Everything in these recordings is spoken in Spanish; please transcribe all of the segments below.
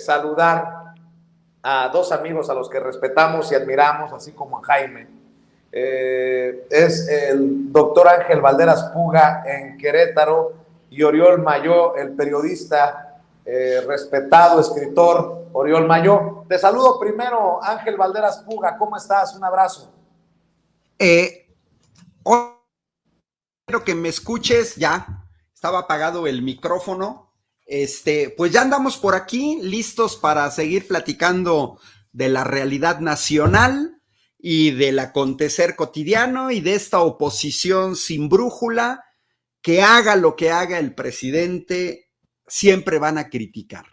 saludar a dos amigos a los que respetamos y admiramos, así como a Jaime. Es el doctor Ángel Valderas Puga en Querétaro y Oriol Mayó, el periodista respetado, escritor Oriol Mayó. Te saludo primero, Ángel Valderas Puga, ¿cómo estás? Un abrazo. Espero que me escuches, ya estaba apagado el micrófono. Pues ya andamos por aquí, listos para seguir platicando de la realidad nacional y del acontecer cotidiano y de esta oposición sin brújula, que haga lo que haga el presidente, siempre van a criticar.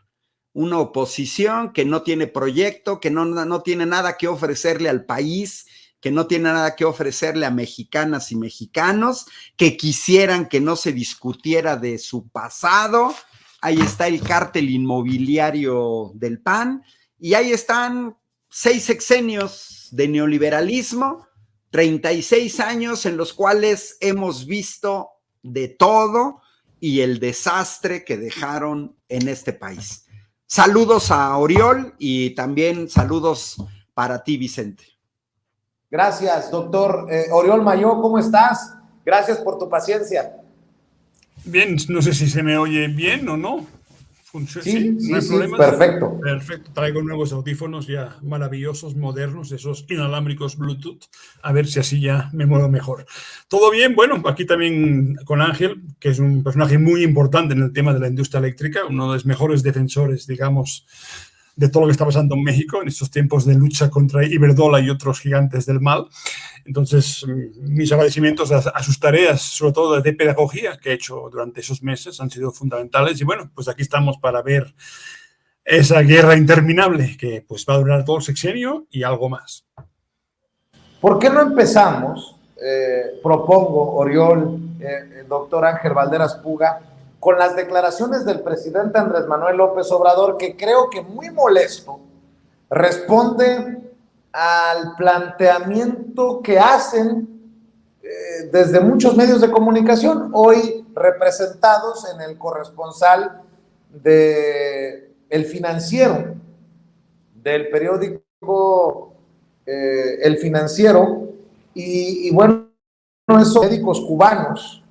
Una oposición que no tiene proyecto, que no tiene nada que ofrecerle al país, que no tiene nada que ofrecerle a mexicanas y mexicanos, que quisieran que no se discutiera de su pasado. Ahí está el cártel inmobiliario del PAN y ahí están 6 sexenios de neoliberalismo, 36 años en los cuales hemos visto de todo y el desastre que dejaron en este país. Saludos a Oriol y también saludos para ti, Vicente. Gracias, doctor Oriol Mayó, ¿cómo estás? Gracias por tu paciencia. Bien, no sé si se me oye bien o no. Sí, ¿No hay problemas? perfecto. Perfecto, traigo nuevos audífonos ya maravillosos, modernos, esos inalámbricos Bluetooth, a ver si así ya me muevo mejor. ¿Todo bien? Bueno, aquí también con Ángel, que es un personaje muy importante en el tema de la industria eléctrica, uno de los mejores defensores, digamos, de todo lo que está pasando en México en estos tiempos de lucha contra Iberdrola y otros gigantes del mal. Entonces, mis agradecimientos a sus tareas, sobre todo de pedagogía que he hecho durante esos meses, han sido fundamentales. Y bueno, pues aquí estamos para ver esa guerra interminable que pues va a durar todo el sexenio y algo más. ¿Por qué no empezamos, propongo, Oriol, doctor Ángel Valderas Puga, con las declaraciones del presidente Andrés Manuel López Obrador, que creo que muy molesto responde al planteamiento que hacen desde muchos medios de comunicación, hoy representados en el corresponsal de El Financiero, del periódico El Financiero, y bueno, esos médicos cubanos.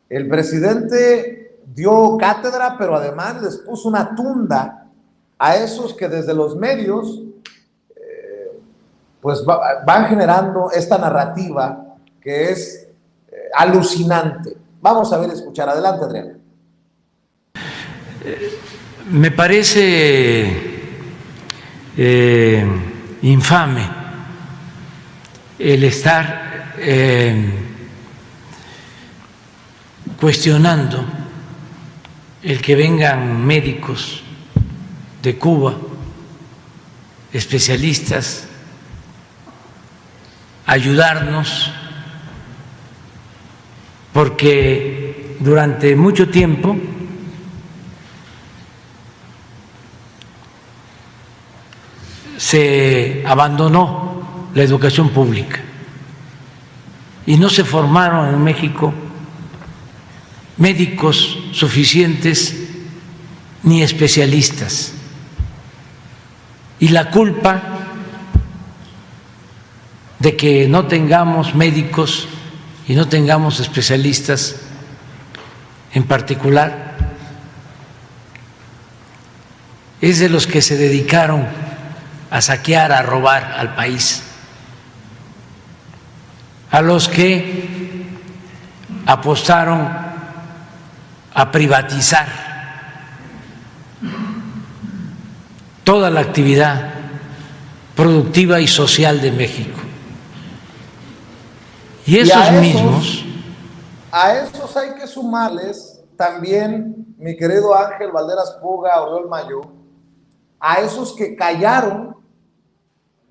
El presidente dio cátedra, pero además les puso una tunda a esos que desde los medios pues van generando esta narrativa que es alucinante. Vamos a ver, escuchar. Adelante, Adriana. Me parece infame el estar cuestionando el que vengan médicos de Cuba, especialistas, a ayudarnos, porque durante mucho tiempo se abandonó la educación pública y no se formaron en México médicos suficientes ni especialistas. Y la culpa de que no tengamos médicos y no tengamos especialistas en particular es de los que se dedicaron a saquear, a robar al país, a los que apostaron a privatizar toda la actividad productiva y social de México. Y esos mismos... A esos hay que sumarles también, mi querido Ángel Valderas Puga, Oriol Mayó, a esos que callaron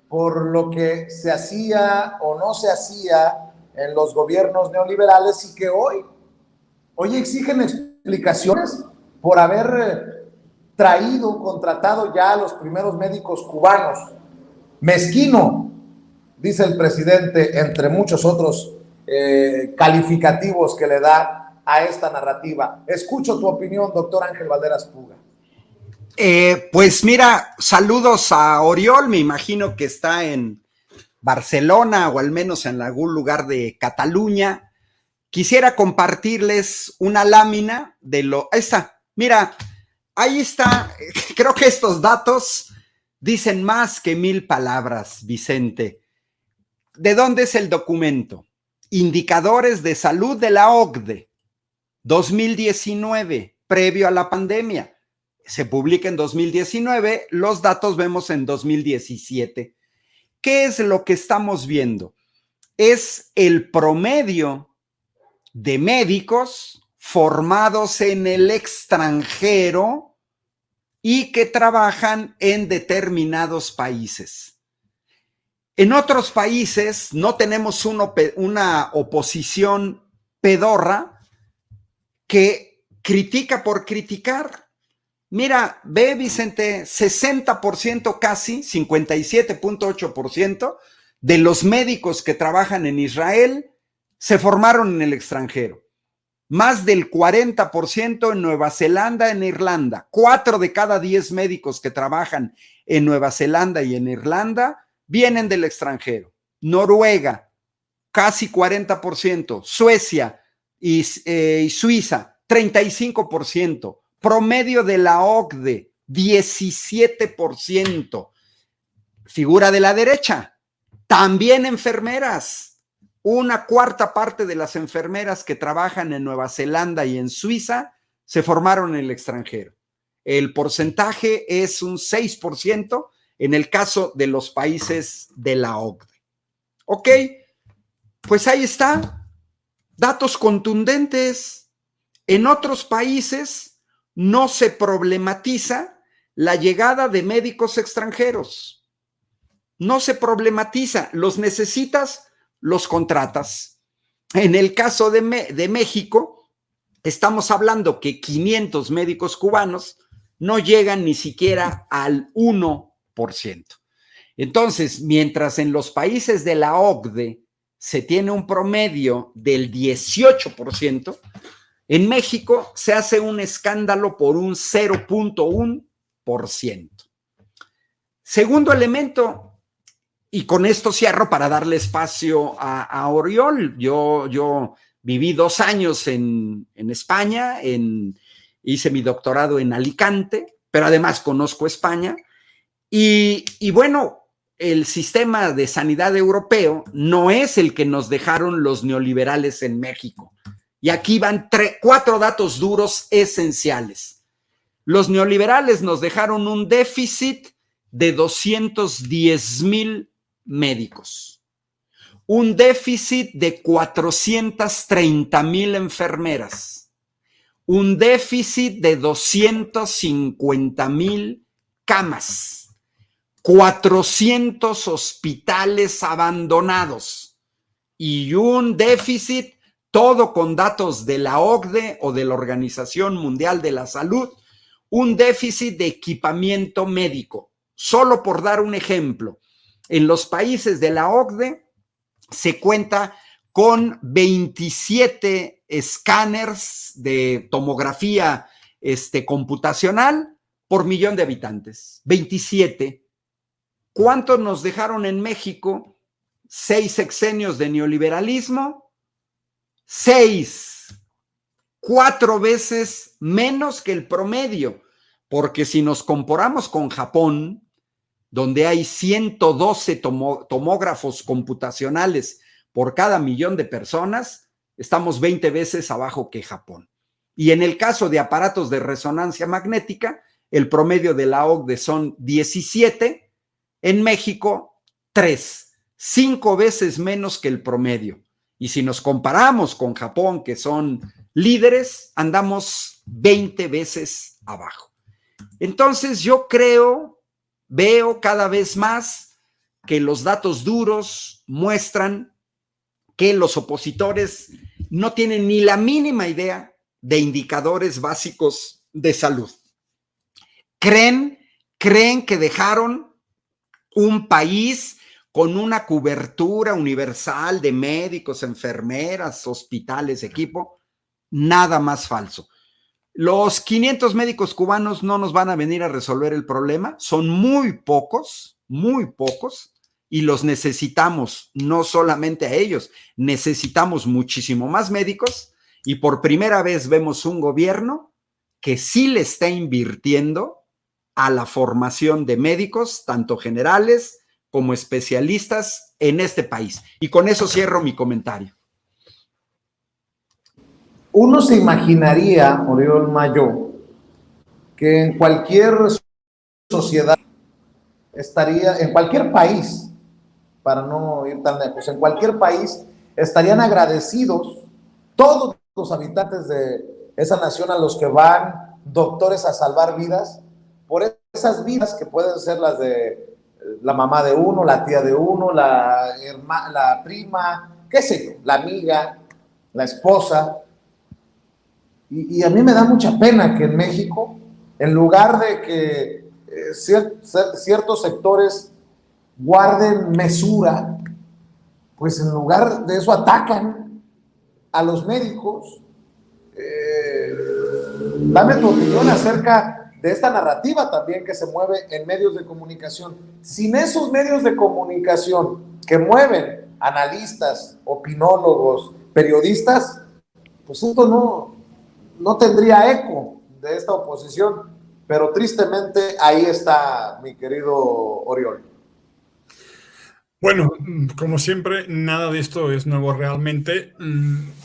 por lo que se hacía o no se hacía en los gobiernos neoliberales y que hoy exigen explicaciones por haber contratado ya a los primeros médicos cubanos. Mezquino, dice el presidente, entre muchos otros calificativos que le da a esta narrativa. Escucho tu opinión, doctor Ángel Valderas Puga. Pues mira, saludos a Oriol, me imagino que está en Barcelona o al menos en algún lugar de Cataluña. Quisiera compartirles una lámina de lo... Ahí está, mira, ahí está. Creo que estos datos dicen más que 1000 palabras, Vicente. ¿De dónde es el documento? Indicadores de salud de la OCDE, 2019, previo a la pandemia. Se publica en 2019, los datos vemos en 2017. ¿Qué es lo que estamos viendo? Es el promedio de médicos formados en el extranjero y que trabajan en determinados países. En otros países no tenemos una oposición pedorra que critica por criticar. Mira, ve, Vicente, 60% casi, 57.8% de los médicos que trabajan en Israel se formaron en el extranjero. Más del 40% en Nueva Zelanda, en Irlanda. 4 de cada 10 médicos que trabajan en Nueva Zelanda y en Irlanda vienen del extranjero. Noruega, casi 40%. Suecia y Suiza, 35%. Promedio de la OCDE, 17%. Figura de la derecha, también enfermeras. Una cuarta parte de las enfermeras que trabajan en Nueva Zelanda y en Suiza se formaron en el extranjero. El porcentaje es un 6% en el caso de los países de la OCDE. Ok, pues ahí está. Datos contundentes. En otros países no se problematiza la llegada de médicos extranjeros. No se problematiza. Los necesitas, los contratas. En el caso de México, estamos hablando que 500 médicos cubanos no llegan ni siquiera al 1%. Entonces, mientras en los países de la OCDE se tiene un promedio del 18%, en México se hace un escándalo por un 0.1%. Segundo elemento, y con esto cierro para darle espacio a Oriol. Yo viví 2 años en España, hice mi doctorado en Alicante, pero además conozco España. Y bueno, el sistema de sanidad europeo no es el que nos dejaron los neoliberales en México. Y aquí van 4 datos duros esenciales. Los neoliberales nos dejaron un déficit de 210,000 médicos, un déficit de 430,000 enfermeras, un déficit de 250,000 camas, 400 hospitales abandonados y un déficit, todo con datos de la OCDE o de la Organización Mundial de la Salud, un déficit de equipamiento médico. Solo por dar un ejemplo, en los países de la OCDE se cuenta con 27 escáneres de tomografía computacional por millón de habitantes. 27. ¿Cuántos nos dejaron en México? 6 sexenios de neoliberalismo. 6. 4 veces menos que el promedio. Porque si nos comparamos con Japón, donde hay 112 tomógrafos computacionales por cada millón de personas, estamos 20 veces abajo que Japón. Y en el caso de aparatos de resonancia magnética, el promedio de la OCDE son 17, en México 3, 5 veces menos que el promedio. Y si nos comparamos con Japón, que son líderes, andamos 20 veces abajo. Entonces yo veo cada vez más que los datos duros muestran que los opositores no tienen ni la mínima idea de indicadores básicos de salud. Creen que dejaron un país con una cobertura universal de médicos, enfermeras, hospitales, equipo. Nada más falso. Los 500 médicos cubanos no nos van a venir a resolver el problema, son muy pocos, y los necesitamos, no solamente a ellos, necesitamos muchísimo más médicos, y por primera vez vemos un gobierno que sí le está invirtiendo a la formación de médicos, tanto generales como especialistas en este país. Y con eso cierro mi comentario. Uno se imaginaría, Oriol Mayo, que en cualquier sociedad estaría, en cualquier país, para no ir tan lejos, en cualquier país estarían agradecidos todos los habitantes de esa nación a los que van doctores a salvar vidas, por esas vidas que pueden ser las de la mamá de uno, la tía de uno, la prima, qué sé yo, la amiga, la esposa. Y a mí me da mucha pena que en México, en lugar de que ciertos sectores guarden mesura, pues en lugar de eso atacan a los médicos. Dame tu opinión acerca de esta narrativa también que se mueve en medios de comunicación. Sin esos medios de comunicación que mueven analistas, opinólogos, periodistas, pues esto no tendría eco de esta oposición, pero tristemente ahí está, mi querido Oriol. Bueno, como siempre, nada de esto es nuevo realmente.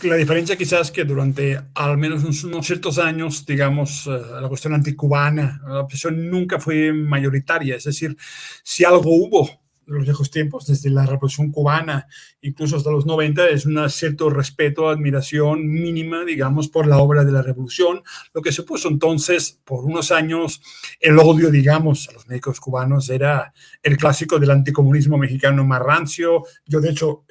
La diferencia quizás es que durante al menos unos ciertos años, digamos, la cuestión anticubana, la oposición nunca fue mayoritaria. Es decir, si algo hubo en los viejos tiempos, desde la Revolución Cubana, incluso hasta los 90, es un cierto respeto, admiración mínima, digamos, por la obra de la Revolución, lo que se puso entonces, por unos años, el odio, digamos, a los médicos cubanos era el clásico del anticomunismo mexicano más rancio. Yo, de hecho,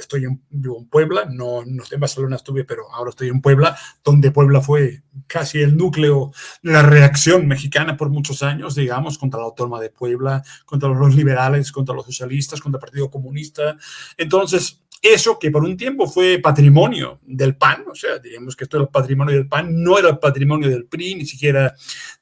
vivo en Puebla, no en Barcelona estuve, pero ahora estoy en Puebla, donde Puebla fue casi el núcleo de la reacción mexicana por muchos años, digamos, contra la Autónoma de Puebla, contra los liberales, contra los socialistas, contra el Partido Comunista. Entonces, eso que por un tiempo fue patrimonio del PAN, o sea, diríamos que esto era el patrimonio del PAN, no era el patrimonio del PRI, ni siquiera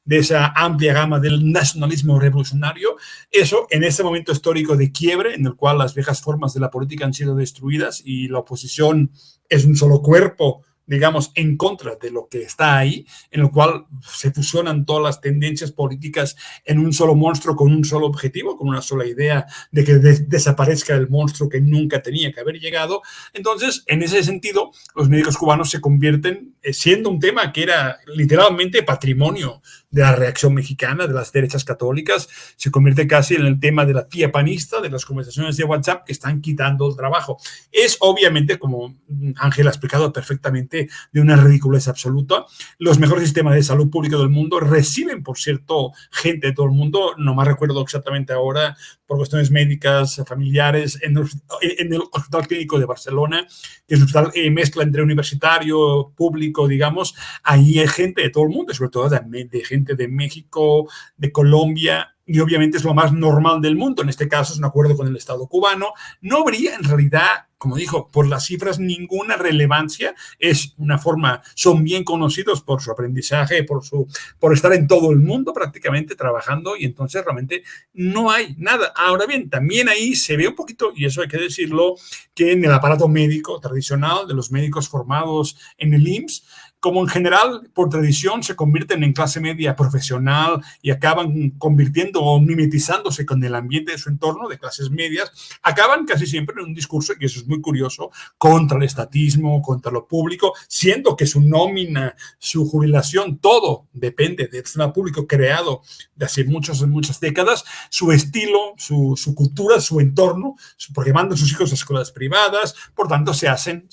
de esa amplia gama del nacionalismo revolucionario, eso en este momento histórico de quiebre, en el cual las viejas formas de la política han sido destruidas y la oposición es un solo cuerpo, digamos, en contra de lo que está ahí, en el cual se fusionan todas las tendencias políticas en un solo monstruo con un solo objetivo, con una sola idea de que desaparezca el monstruo que nunca tenía que haber llegado. Entonces, en ese sentido, los médicos cubanos se convierten, siendo un tema que era literalmente patrimonio de la reacción mexicana, de las derechas católicas, se convierte casi en el tema de la tía panista, de las conversaciones de WhatsApp que están quitando el trabajo. Es obviamente, como Ángel ha explicado perfectamente, de una ridiculez absoluta. Los mejores sistemas de salud pública del mundo reciben, por cierto, gente de todo el mundo, no me recuerdo exactamente ahora, por cuestiones médicas, familiares, en el Hospital Clínico de Barcelona, que es un hospital mezcla entre universitario, público, digamos, ahí hay gente de todo el mundo, sobre todo de gente de México, de Colombia, y obviamente es lo más normal del mundo. En este caso es un acuerdo con el Estado cubano. No habría en realidad, como dijo, por las cifras ninguna relevancia. Es una forma, son bien conocidos por su aprendizaje, por estar en todo el mundo prácticamente trabajando, y entonces realmente no hay nada. Ahora bien, también ahí se ve un poquito, y eso hay que decirlo, que en el aparato médico tradicional de los médicos formados en el IMSS, como en general, por tradición, se convierten en clase media profesional y acaban convirtiendo o mimetizándose con el ambiente de su entorno, de clases medias, acaban casi siempre en un discurso, y eso es muy curioso, contra el estatismo, contra lo público, siendo que su nómina, su jubilación, todo depende del sistema público creado de hace muchas décadas, su estilo, su cultura, su entorno, porque mandan sus hijos a escuelas privadas, por tanto se hacen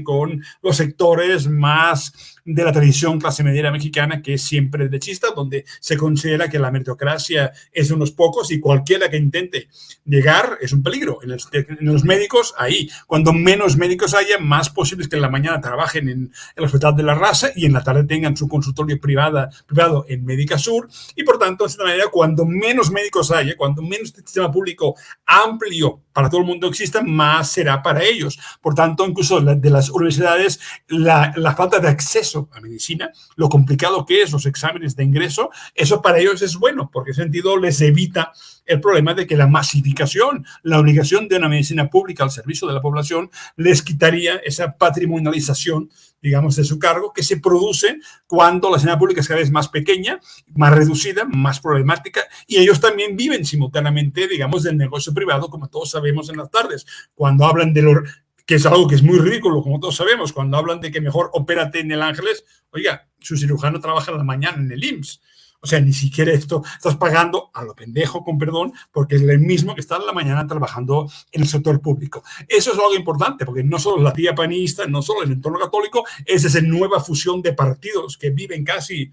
con los sectores más de la tradición clase mediera mexicana, que es siempre derechista, donde se considera que la meritocracia es de unos pocos y cualquiera que intente llegar es un peligro. En los médicos, ahí, cuando menos médicos haya, más posible es que en la mañana trabajen en el Hospital de la Raza y en la tarde tengan su consultorio privado en Médica Sur, y por tanto, de esta manera, cuando menos médicos haya, cuando menos sistema público amplio para todo el mundo exista, más será para ellos. Por tanto, incluso de las universidades, la falta de acceso ingreso a medicina, lo complicado que es los exámenes de ingreso, eso para ellos es bueno, porque en ese sentido les evita el problema de que la masificación, la obligación de una medicina pública al servicio de la población, les quitaría esa patrimonialización, digamos, de su cargo, que se produce cuando la sanidad pública es cada vez más pequeña, más reducida, más problemática, y ellos también viven simultáneamente, digamos, del negocio privado, como todos sabemos en las tardes, cuando hablan de lo que es algo que es muy ridículo, como todos sabemos, cuando hablan de que mejor opérate en el Ángeles, oiga, su cirujano trabaja en la mañana en el IMSS. O sea, ni siquiera esto estás pagando a lo pendejo, con perdón, porque es el mismo que está en la mañana trabajando en el sector público. Eso es algo importante, porque no solo la tía panista, no solo el entorno católico, es esa nueva fusión de partidos que viven casi,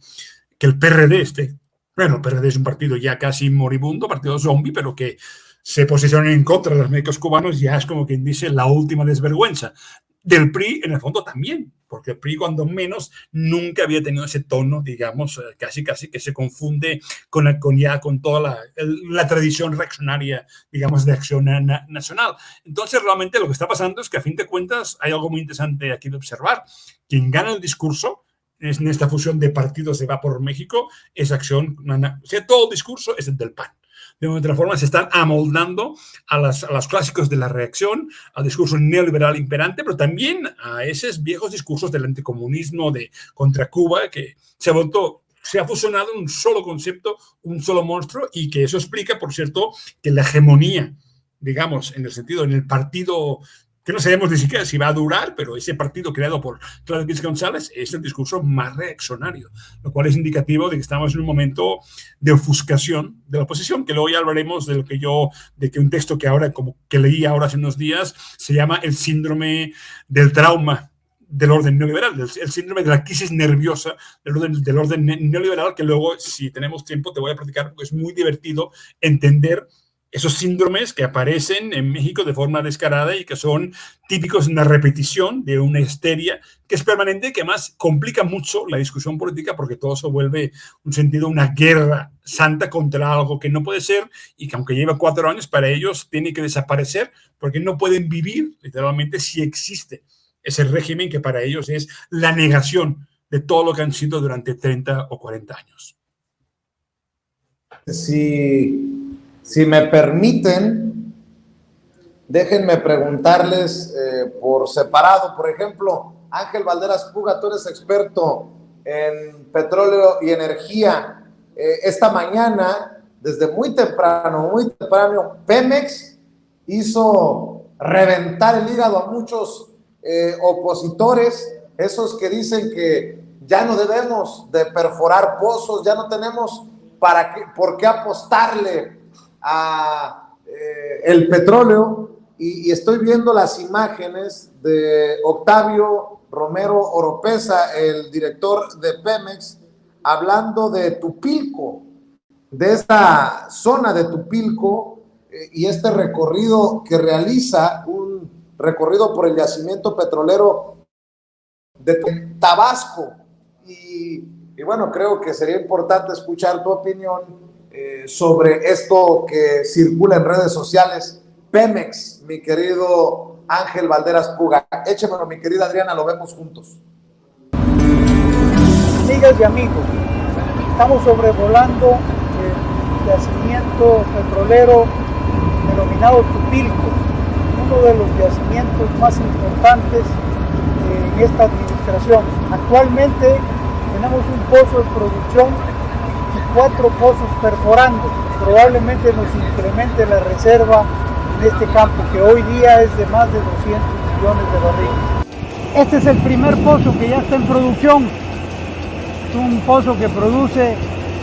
que el PRD bueno, el PRD es un partido ya casi moribundo, partido zombie, pero que se posicionan en contra de los médicos cubanos, ya es como quien dice la última desvergüenza. Del PRI, en el fondo, también, porque el PRI, cuando menos, nunca había tenido ese tono, digamos, casi que se confunde con toda la tradición reaccionaria, digamos, de acción nacional. Entonces, realmente lo que está pasando es que, a fin de cuentas, hay algo muy interesante aquí de observar. Quien gana el discurso en esta fusión de partidos de Va por México es Acción, o sea, todo el discurso es el del PAN. De otra forma, se están amoldando a los clásicos de la reacción, al discurso neoliberal imperante, pero también a esos viejos discursos del anticomunismo contra Cuba, que se ha fusionado en un solo concepto, un solo monstruo, y que eso explica, por cierto, que la hegemonía, digamos, en el partido, que no sabemos ni siquiera si va a durar, pero ese partido creado por Claudio X González es el discurso más reaccionario, lo cual es indicativo de que estamos en un momento de ofuscación de la oposición, que luego ya hablaremos de que un texto que leí ahora hace unos días se llama el síndrome del trauma del orden neoliberal, el síndrome de la crisis nerviosa del orden neoliberal, que luego, si tenemos tiempo, te voy a platicar, porque es muy divertido entender esos síndromes que aparecen en México de forma descarada y que son típicos de una repetición, de una histeria que es permanente y que además complica mucho la discusión política, porque todo se vuelve una guerra santa contra algo que no puede ser y que, aunque lleva 4 años, para ellos tiene que desaparecer, porque no pueden vivir literalmente si existe ese régimen que para ellos es la negación de todo lo que han sido durante 30 o 40 años. Si me permiten, déjenme preguntarles por separado. Por ejemplo, Ángel Valderas Puga, tú eres experto en petróleo y energía. Esta mañana, desde muy temprano, Pemex hizo reventar el hígado a muchos opositores, esos que dicen que ya no debemos de perforar pozos, ya no tenemos por qué apostarle a el petróleo, y estoy viendo las imágenes de Octavio Romero Oropesa, el director de Pemex, hablando de Tupilco, de esta zona de Tupilco, y este recorrido que realiza, un recorrido por el yacimiento petrolero de Tabasco, y bueno, creo que sería importante escuchar tu opinión sobre esto que circula en redes sociales. Pemex, mi querido Ángel Valderas Puga. Échemelo, mi querida Adriana, lo vemos juntos. Amigas y amigos, estamos sobrevolando el yacimiento petrolero denominado Tupilco, uno de los yacimientos más importantes en esta administración. Actualmente tenemos un pozo de producción y 4 pozos perforando. Probablemente nos incremente la reserva en este campo, que hoy día es de más de 200 millones de barriles. Este es el primer pozo que ya está en producción. Es un pozo que produce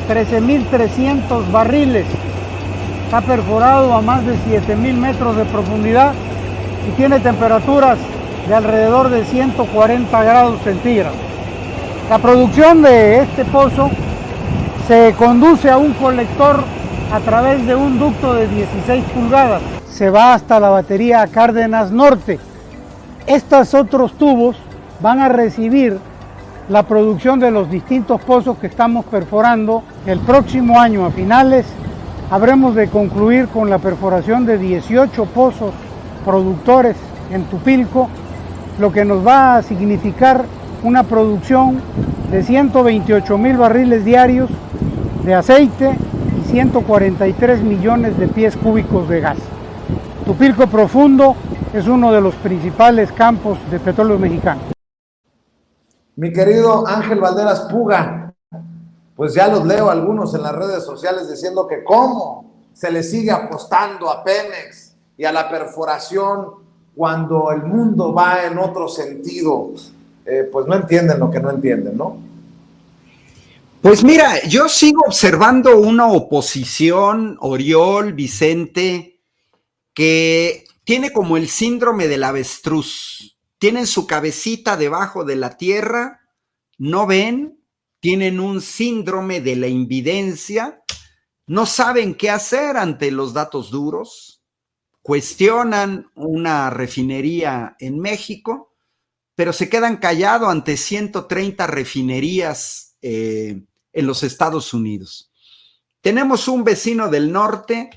13.300 barriles. Está perforado a más de 7.000 metros de profundidad y tiene temperaturas de alrededor de 140 grados centígrados. La producción de este pozo se conduce a un colector a través de un ducto de 16 pulgadas. Se va hasta la batería Cárdenas Norte. Estos otros tubos van a recibir la producción de los distintos pozos que estamos perforando. El próximo año, a finales, habremos de concluir con la perforación de 18 pozos productores en Tupilco, lo que nos va a significar una producción de 128,000 barriles diarios de aceite y 143 millones de pies cúbicos de gas. Tupilco Profundo es uno de los principales campos de petróleo mexicano. Mi querido Ángel Valderas Puga, pues ya los leo algunos en las redes sociales diciendo que cómo se le sigue apostando a Pemex y a la perforación cuando el mundo va en otro sentido. Pues no entienden lo que no entienden, ¿no? Pues mira, yo sigo observando una oposición, Oriol, Vicente, que tiene como el síndrome del avestruz. Tienen su cabecita debajo de la tierra, no ven, tienen un síndrome de la invidencia, no saben qué hacer ante los datos duros, cuestionan una refinería en México, pero se quedan callados ante 130 refinerías en los Estados Unidos. Tenemos un vecino del norte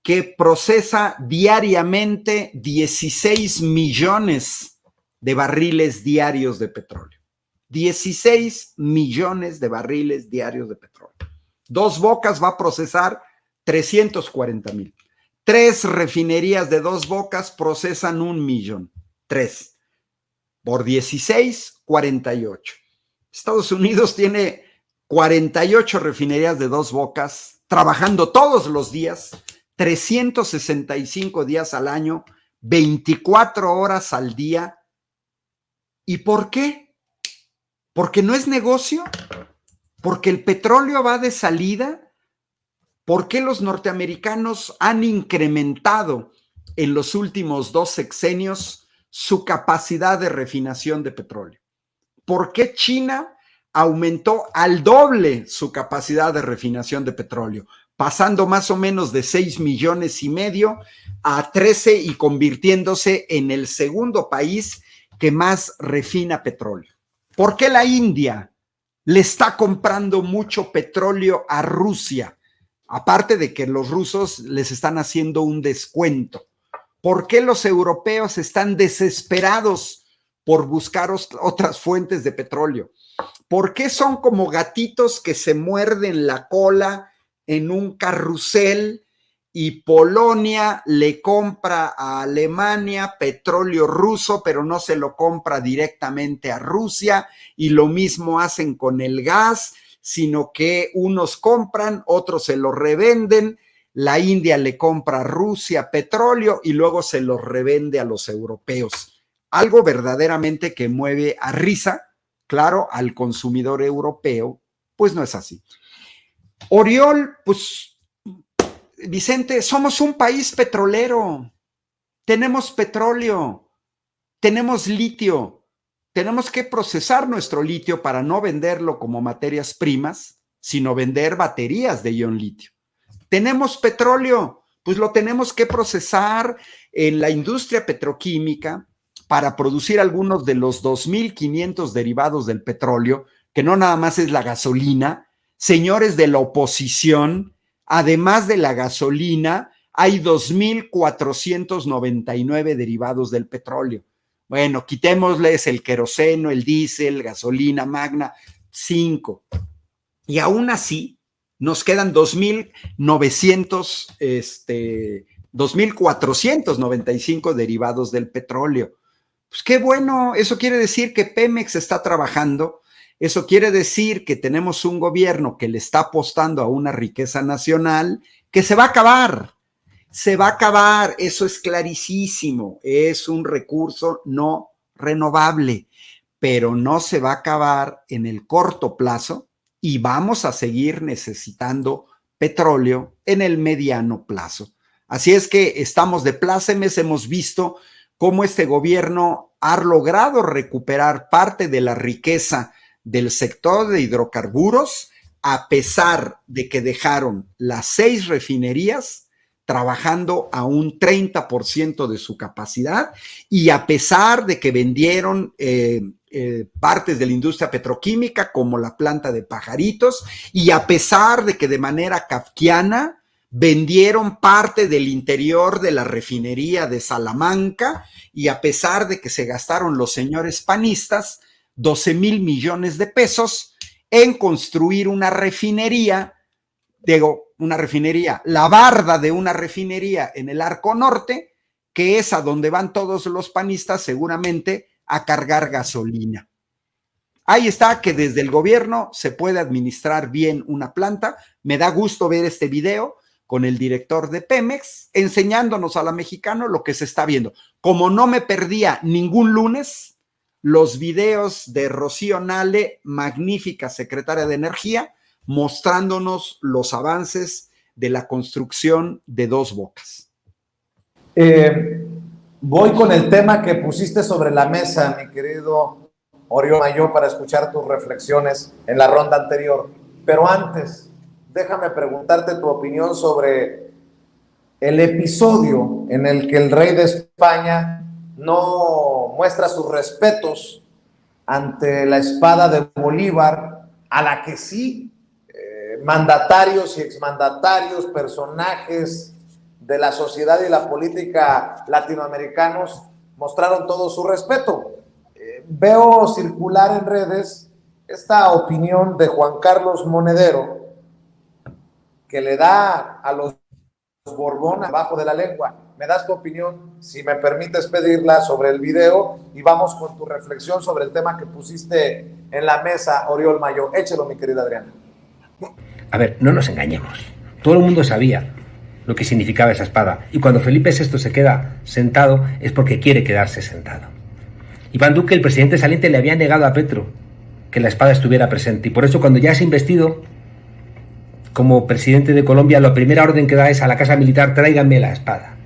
que procesa diariamente 16 millones de barriles diarios de petróleo. 16 millones de barriles diarios de petróleo. Dos Bocas va a procesar 340,000. 3 refinerías de Dos Bocas procesan 1 millón. 3. Por 16, 48. Estados Unidos tiene 48 refinerías de Dos Bocas trabajando todos los días, 365 días al año, 24 horas al día. ¿Y por qué? ¿Porque no es negocio? ¿Porque el petróleo va de salida? ¿Por qué los norteamericanos han incrementado en los últimos 2 sexenios su capacidad de refinación de petróleo? ¿Por qué China aumentó al doble su capacidad de refinación de petróleo, pasando más o menos de 6,5 millones a 13 y convirtiéndose en el segundo país que más refina petróleo? ¿Por qué la India le está comprando mucho petróleo a Rusia? Aparte de que los rusos les están haciendo un descuento. ¿Por qué los europeos están desesperados por buscar otras fuentes de petróleo? ¿Por qué son como gatitos que se muerden la cola en un carrusel y Polonia le compra a Alemania petróleo ruso, pero no se lo compra directamente a Rusia? Y lo mismo hacen con el gas, sino que unos compran, otros se lo revenden. La India le compra a Rusia petróleo y luego se lo revende a los europeos. Algo verdaderamente que mueve a risa, claro, al consumidor europeo, pues no es así. Oriol, pues, Vicente, somos un país petrolero, tenemos petróleo, tenemos litio, tenemos que procesar nuestro litio para no venderlo como materias primas, sino vender baterías de ion litio. Tenemos petróleo, pues lo tenemos que procesar en la industria petroquímica para producir algunos de los 2,500 derivados del petróleo, que no nada más es la gasolina. Señores de la oposición, además de la gasolina, hay 2,499 derivados del petróleo. Bueno, quitémosles el queroseno, el diésel, gasolina magna, 5. Y aún así, nos quedan 2,495 derivados del petróleo. Pues qué bueno, eso quiere decir que Pemex está trabajando, eso quiere decir que tenemos un gobierno que le está apostando a una riqueza nacional que se va a acabar, eso es clarísimo, es un recurso no renovable, pero no se va a acabar en el corto plazo. Y vamos a seguir necesitando petróleo en el mediano plazo. Así es que estamos de plácemes, hemos visto cómo este gobierno ha logrado recuperar parte de la riqueza del sector de hidrocarburos, a pesar de que dejaron las 6 refinerías trabajando a un 30% de su capacidad y a pesar de que vendieron partes de la industria petroquímica como la planta de Pajaritos y a pesar de que de manera kafkiana vendieron parte del interior de la refinería de Salamanca y a pesar de que se gastaron los señores panistas 12,000 millones de pesos en construir una refinería, la barda de una refinería en el Arco Norte, que es a donde van todos los panistas seguramente a cargar gasolina. Ahí está, que desde el gobierno se puede administrar bien una planta. Me da gusto ver este video con el director de Pemex enseñándonos a la mexicana lo que se está viendo. Como no me perdía ningún lunes los videos de Rocío Nale, magnífica secretaria de Energía, mostrándonos los avances de la construcción de Dos Bocas. Voy con el tema que pusiste sobre la mesa, mi querido Oriol Mayo, para escuchar tus reflexiones en la ronda anterior. Pero antes, déjame preguntarte tu opinión sobre el episodio en el que el rey de España no muestra sus respetos ante la espada de Bolívar, a la que sí mandatarios y exmandatarios, personajes de la sociedad y la política latinoamericanos mostraron todo su respeto. Veo circular en redes esta opinión de Juan Carlos Monedero, que le da a los Borbón abajo de la lengua. Me das tu opinión, si me permites pedirla, sobre el video, y vamos con tu reflexión sobre el tema que pusiste en la mesa, Oriol Mayo. Échelo, mi querida Adriana. A ver, no nos engañemos. Todo el mundo sabía lo que significaba esa espada, y cuando Felipe VI se queda sentado es porque quiere quedarse sentado. Iván Duque, el presidente saliente, le había negado a Petro que la espada estuviera presente, y por eso cuando ya es investido como presidente de Colombia, la primera orden que da es a la casa militar: tráiganme la espada.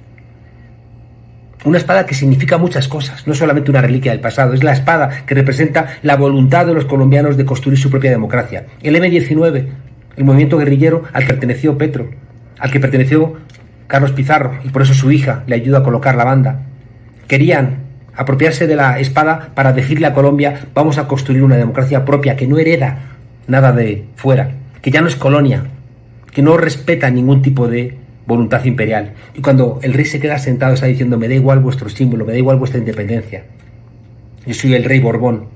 Una espada que significa muchas cosas, no solamente una reliquia del pasado, es la espada que representa la voluntad de los colombianos de construir su propia democracia. El M-19, el movimiento guerrillero al que perteneció Petro, al que perteneció Carlos Pizarro, y por eso su hija le ayudó a colocar la banda, querían apropiarse de la espada para decirle a Colombia: vamos a construir una democracia propia que no hereda nada de fuera, que ya no es colonia, que no respeta ningún tipo de voluntad imperial. Y cuando el rey se queda sentado está diciendo: me da igual vuestro símbolo, me da igual vuestra independencia, yo soy el rey Borbón,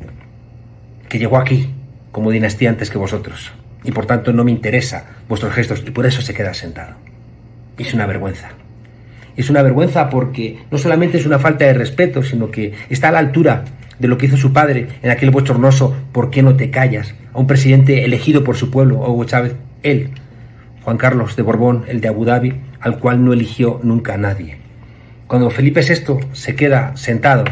que llegó aquí como dinastía antes que vosotros, y por tanto no me interesa vuestros gestos, y por eso se queda sentado. Y es una vergüenza. Es una vergüenza porque no solamente es una falta de respeto, sino que está a la altura de lo que hizo su padre en aquel bochornoso ¿por qué no te callas?, a un presidente elegido por su pueblo, Hugo Chávez, él, Juan Carlos de Borbón, el de Abu Dhabi, al cual no eligió nunca a nadie. Cuando Felipe VI se queda sentado,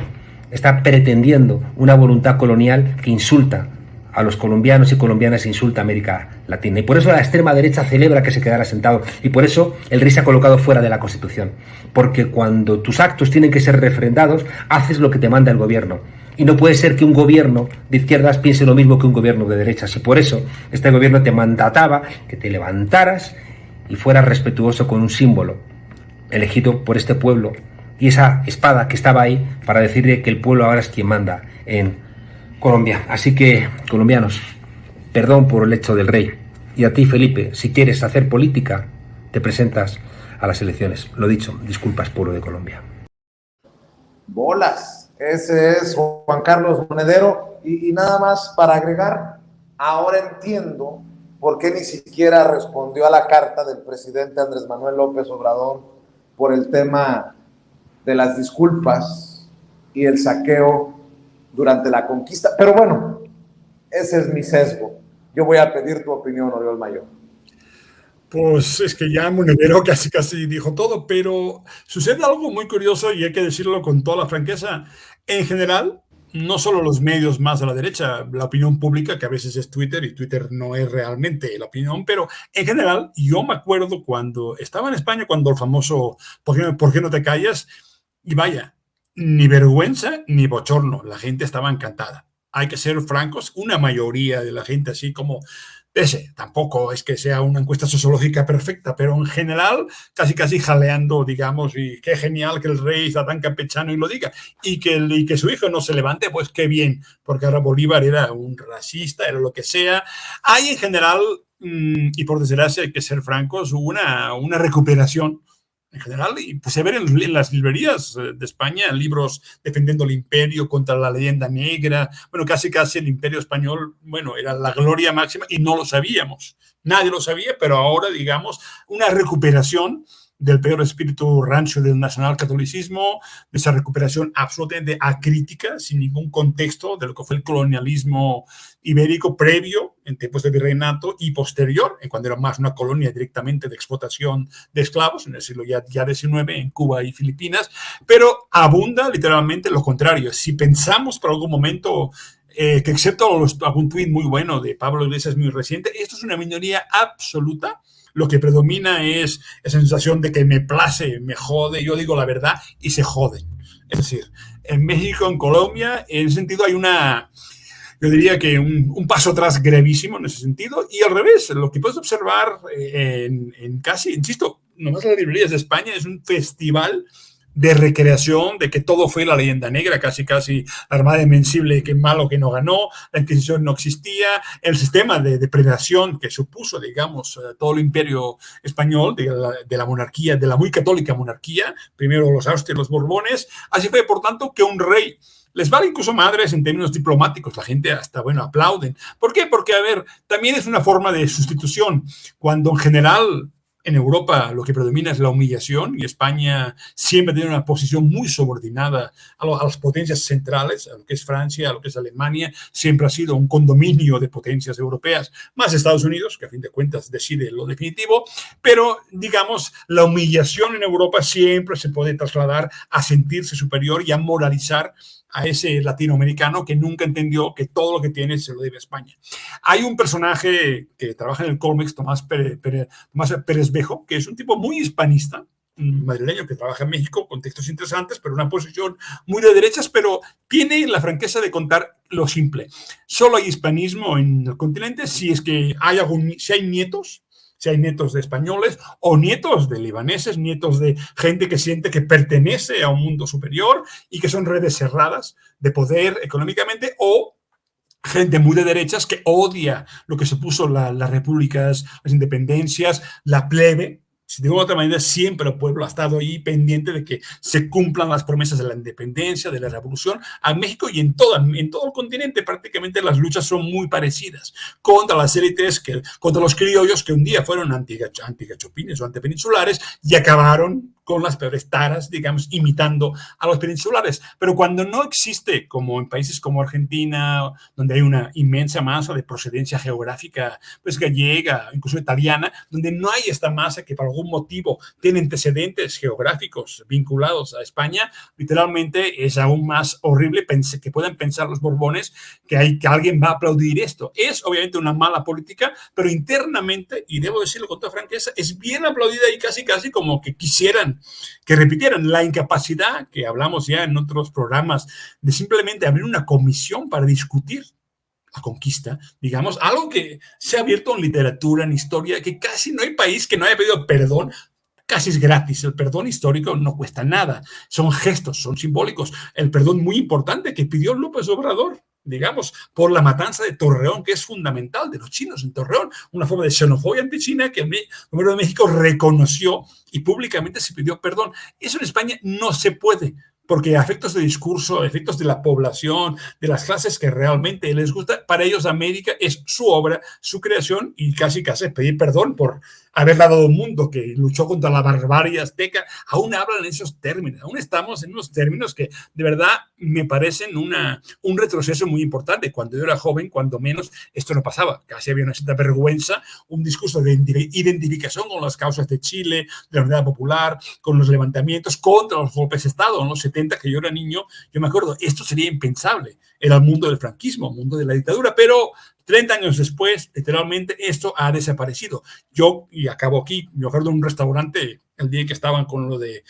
está pretendiendo una voluntad colonial que insulta a los colombianos y colombianas, insulta a América Latina. Y por eso la extrema derecha celebra que se quedara sentado. Y por eso el rey se ha colocado fuera de la Constitución. Porque cuando tus actos tienen que ser refrendados, haces lo que te manda el gobierno. Y no puede ser que un gobierno de izquierdas piense lo mismo que un gobierno de derechas. Y por eso este gobierno te mandataba que te levantaras y fueras respetuoso con un símbolo elegido por este pueblo. Y esa espada que estaba ahí para decirle que el pueblo ahora es quien manda en Colombia. Así que, colombianos, perdón por el hecho del rey. Y a ti, Felipe, si quieres hacer política, te presentas a las elecciones. Lo dicho, disculpas, pueblo de Colombia. Bolas, ese es Juan Carlos Monedero. Y nada más para agregar, ahora entiendo por qué ni siquiera respondió a la carta del presidente Andrés Manuel López Obrador por el tema de las disculpas y el saqueo durante la conquista. Pero bueno, ese es mi sesgo. Yo voy a pedir tu opinión, Oriol Mayo. Pues es que ya Monedero casi dijo todo, pero sucede algo muy curioso y hay que decirlo con toda la franqueza. En general, no solo los medios más a la derecha, la opinión pública, que a veces es Twitter, y Twitter no es realmente la opinión, pero en general, yo me acuerdo cuando estaba en España, cuando el famoso ¿por qué no te callas? Y vaya, ni vergüenza ni bochorno, la gente estaba encantada. Hay que ser francos, una mayoría de la gente así como ese, tampoco es que sea una encuesta sociológica perfecta, pero en general casi jaleando, digamos, y qué genial que el rey está tan campechano y lo diga, y que su hijo no se levante, pues qué bien, porque ahora Bolívar era un racista, era lo que sea. Hay en general, y por desgracia hay que ser francos, una recuperación en general, y pues se ven en las librerías de España libros defendiendo el imperio contra la leyenda negra. Bueno, casi el imperio español, bueno, era la gloria máxima y no lo sabíamos. Nadie lo sabía, pero ahora, digamos, una recuperación del peor espíritu rancio del nacionalcatolicismo, de esa recuperación absolutamente acrítica, sin ningún contexto de lo que fue el colonialismo ibérico previo, en tiempos de virreinato, y posterior, en cuando era más una colonia directamente de explotación de esclavos, en el siglo ya XIX, en Cuba y Filipinas, pero abunda literalmente lo contrario. Si pensamos por algún momento que excepto algún tuit muy bueno de Pablo Iglesias muy reciente, esto es una minoría absoluta. Lo que predomina es esa sensación de que me place, me jode, yo digo la verdad y se joden. Es decir, en México, en Colombia, en ese sentido hay yo diría que un paso atrás gravísimo en ese sentido, y al revés, lo que puedes observar en casi, insisto, nomás las librerías de España es un festival de recreación, de que todo fue la leyenda negra, casi la Armada Invencible, que malo que no ganó, la Inquisición no existía, el sistema de depredación que supuso, digamos, todo el imperio español, de la monarquía, de la muy católica monarquía, primero los Austrias y los Borbones. Así fue, por tanto, que un rey les vale incluso madres en términos diplomáticos, la gente hasta, bueno, aplauden. ¿Por qué? Porque, a ver, también es una forma de sustitución, cuando en general en Europa lo que predomina es la humillación, y España siempre tiene una posición muy subordinada a las potencias centrales, a lo que es Francia, a lo que es Alemania. Siempre ha sido un condominio de potencias europeas, más Estados Unidos, que a fin de cuentas decide lo definitivo, pero digamos, la humillación en Europa siempre se puede trasladar a sentirse superior y a moralizar a ese latinoamericano que nunca entendió que todo lo que tiene se lo debe a España. Hay un personaje que trabaja en el Colmex, Tomás Pérez Bejo, que es un tipo muy hispanista, un madrileño que trabaja en México con textos interesantes, pero una posición muy de derechas, pero tiene la franqueza de contar lo simple. Solo hay hispanismo en el continente si es que si hay nietos, si hay nietos de españoles o nietos de libaneses, nietos de gente que siente que pertenece a un mundo superior y que son redes cerradas de poder económicamente, o gente muy de derechas que odia lo que supuso las repúblicas, las independencias, la plebe. De una u otra manera, siempre el pueblo ha estado ahí pendiente de que se cumplan las promesas de la independencia, de la revolución. A México y en todo el continente prácticamente las luchas son muy parecidas contra las élites, contra los criollos que un día fueron antigachopines o antipeninsulares y acabaron con las peores taras, digamos, imitando a los peninsulares. Pero cuando no existe, como en países como Argentina, donde hay una inmensa masa de procedencia geográfica, pues gallega, incluso italiana, donde no hay esta masa que por algún motivo tiene antecedentes geográficos vinculados a España, literalmente es aún más horrible que puedan pensar los Borbones que alguien va a aplaudir esto. Es obviamente una mala política, pero internamente, y debo decirlo con toda franqueza, es bien aplaudida y casi como que quisieran que repitieran la incapacidad que hablamos ya en otros programas de simplemente abrir una comisión para discutir la conquista, digamos, algo que se ha abierto en literatura, en historia, que casi no hay país que no haya pedido perdón. Casi es gratis, el perdón histórico no cuesta nada, son gestos, son simbólicos. El perdón muy importante que pidió López Obrador, digamos, por la matanza de Torreón, que es fundamental, de los chinos en Torreón, una forma de xenofobia antichina que el gobierno de México reconoció y públicamente se pidió perdón. Eso en España no se puede, porque a efectos de discurso, a efectos de la población, de las clases que realmente les gusta, para ellos América es su obra, su creación, y casi pedir perdón por haber dado a un mundo que luchó contra la barbarie azteca. Aún hablan en esos términos, aún estamos en unos términos que de verdad me parecen un retroceso muy importante. Cuando yo era joven, cuando menos, esto no pasaba. Casi había una cierta vergüenza, un discurso de identificación con las causas de Chile, de la Unidad Popular, con los levantamientos contra los golpes de Estado. En los 70, que yo era niño, yo me acuerdo, esto sería impensable. Era el mundo del franquismo, el mundo de la dictadura, pero 30 años después, literalmente, esto ha desaparecido. Y acabo aquí, me acuerdo de un restaurante el día que estaban con lo de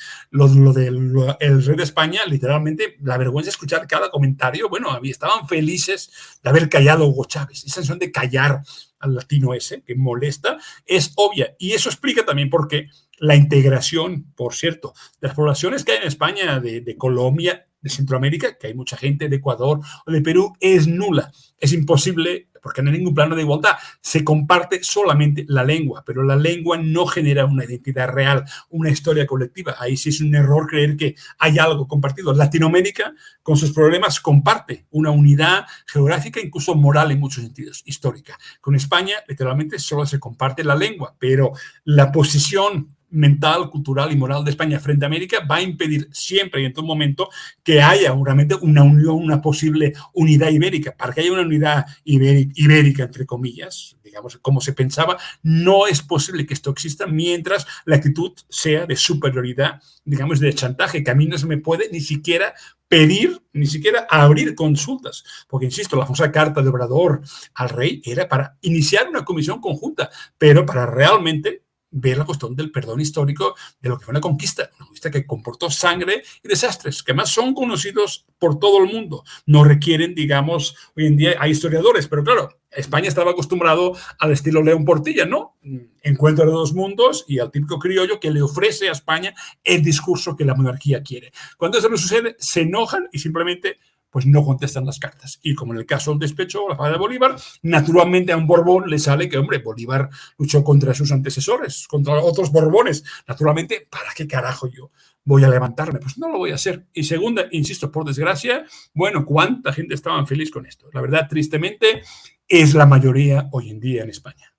el rey de España, literalmente la vergüenza de escuchar cada comentario. Bueno, estaban felices de haber callado a Hugo Chávez. Esa sensación de callar al latino ese, que molesta, es obvia. Y eso explica también por qué la integración, por cierto, de las poblaciones que hay en España, de Colombia, de Centroamérica, que hay mucha gente de Ecuador o de Perú, es nula. Es imposible porque no hay ningún plano de igualdad. Se comparte solamente la lengua, pero la lengua no genera una identidad real, una historia colectiva. Ahí sí es un error creer que hay algo compartido. Latinoamérica, con sus problemas, comparte una unidad geográfica, incluso moral en muchos sentidos, histórica. Con España, literalmente, solo se comparte la lengua, pero la posición mental, cultural y moral de España frente a América va a impedir siempre y en todo momento que haya realmente una unión, una posible unidad ibérica. Para que haya una unidad ibérica, entre comillas, digamos, como se pensaba, no es posible que esto exista mientras la actitud sea de superioridad, digamos, de chantaje, que a mí no se me puede ni siquiera pedir, ni siquiera abrir consultas, porque, insisto, la famosa carta de Obrador al rey era para iniciar una comisión conjunta, pero para realmente ver la cuestión del perdón histórico de lo que fue una conquista que comportó sangre y desastres, que además son conocidos por todo el mundo. No requieren, digamos, hoy en día hay historiadores, pero claro, España estaba acostumbrado al estilo León Portilla, ¿no? Encuentro de dos mundos y al típico criollo que le ofrece a España el discurso que la monarquía quiere. Cuando eso no sucede, se enojan y simplemente pues no contestan las cartas. Y como en el caso del despecho, la falla de Bolívar, naturalmente a un Borbón le sale que, hombre, Bolívar luchó contra sus antecesores, contra otros Borbones. Naturalmente, ¿para qué carajo yo voy a levantarme? Pues no lo voy a hacer. Y segunda, insisto, por desgracia, bueno, ¿cuánta gente estaba feliz con esto? La verdad, tristemente, es la mayoría hoy en día en España.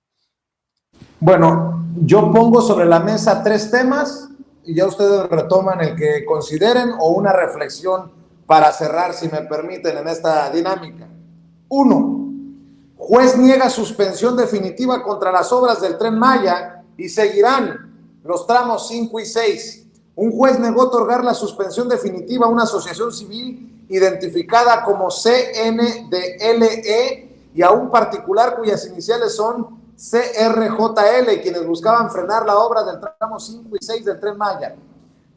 Bueno, yo pongo sobre la mesa 3 temas y ya ustedes retoman el que consideren o una reflexión para cerrar, si me permiten, en esta dinámica. 1. Juez niega suspensión definitiva contra las obras del Tren Maya y seguirán los tramos 5 y 6. Un juez negó otorgar la suspensión definitiva a una asociación civil identificada como CNDLE y a un particular cuyas iniciales son CRJL, quienes buscaban frenar la obra del tramo 5 y 6 del Tren Maya.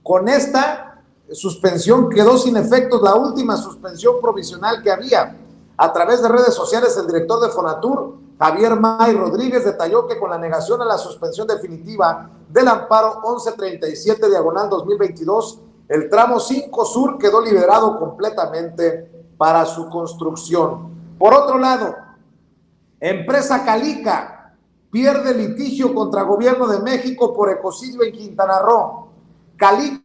Con esta suspensión quedó sin efectos la última suspensión provisional que había. A través de redes sociales, el director de Fonatur, Javier May Rodríguez, detalló que con la negación a la suspensión definitiva del amparo 1137/2022, el tramo 5 Sur quedó liberado completamente para su construcción. Por otro lado, empresa Calica pierde litigio contra Gobierno de México por ecocidio en Quintana Roo. Calica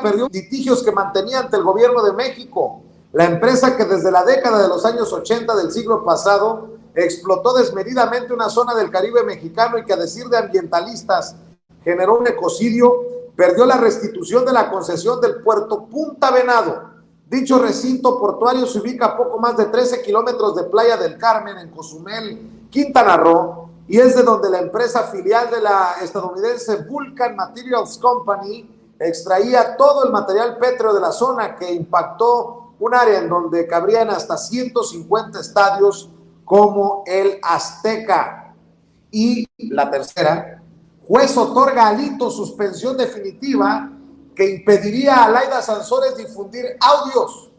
perdió litigios que mantenía ante el Gobierno de México. La empresa que desde la década de los años 80 del siglo pasado explotó desmedidamente una zona del Caribe mexicano y que, a decir de ambientalistas, generó un ecocidio, perdió la restitución de la concesión del puerto Punta Venado. Dicho recinto portuario se ubica a poco más de 13 kilómetros de Playa del Carmen, en Cozumel, Quintana Roo, y es de donde la empresa filial de la estadounidense Vulcan Materials Company extraía todo el material pétreo de la zona, que impactó un área en donde cabrían hasta 150 estadios como el Azteca. Y la tercera, juez otorga a Alito suspensión definitiva que impediría a Laida Sansores difundir audios.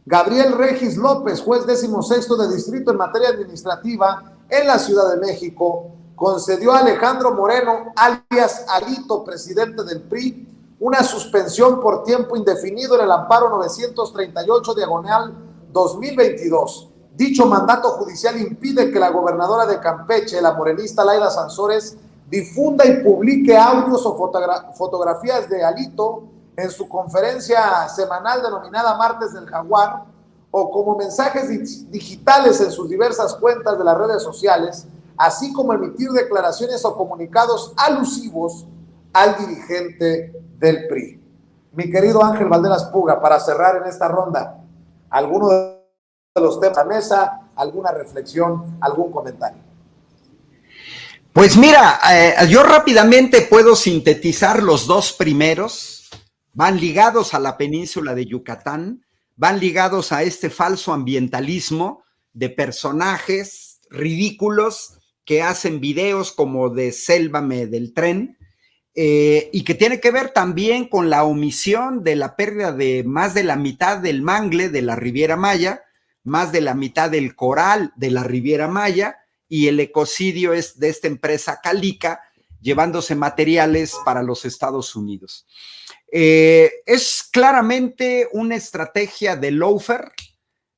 Gabriel Regis López, juez 16º de distrito en materia administrativa en la Ciudad de México, concedió a Alejandro Moreno, alias Alito, presidente del PRI, una suspensión por tiempo indefinido en el amparo 938/2022. Dicho mandato judicial impide que la gobernadora de Campeche, la morenista Laida Sansores, difunda y publique audios o fotografías de Alito en su conferencia semanal denominada Martes del Jaguar, o como mensajes digitales en sus diversas cuentas de las redes sociales, así como emitir declaraciones o comunicados alusivos al dirigente del PRI. Mi querido Ángel Valderas Puga, para cerrar en esta ronda, ¿alguno de los temas a mesa, alguna reflexión, algún comentario? Pues mira, yo rápidamente puedo sintetizar los dos primeros. Van ligados a la península de Yucatán, van ligados a este falso ambientalismo de personajes ridículos que hacen videos como de Sélvame del tren, y que tiene que ver también con la omisión de la pérdida de más de la mitad del mangle de la Riviera Maya, más de la mitad del coral de la Riviera Maya, y el ecocidio es de esta empresa Calica llevándose materiales para los Estados Unidos. Es claramente una estrategia de lawfare,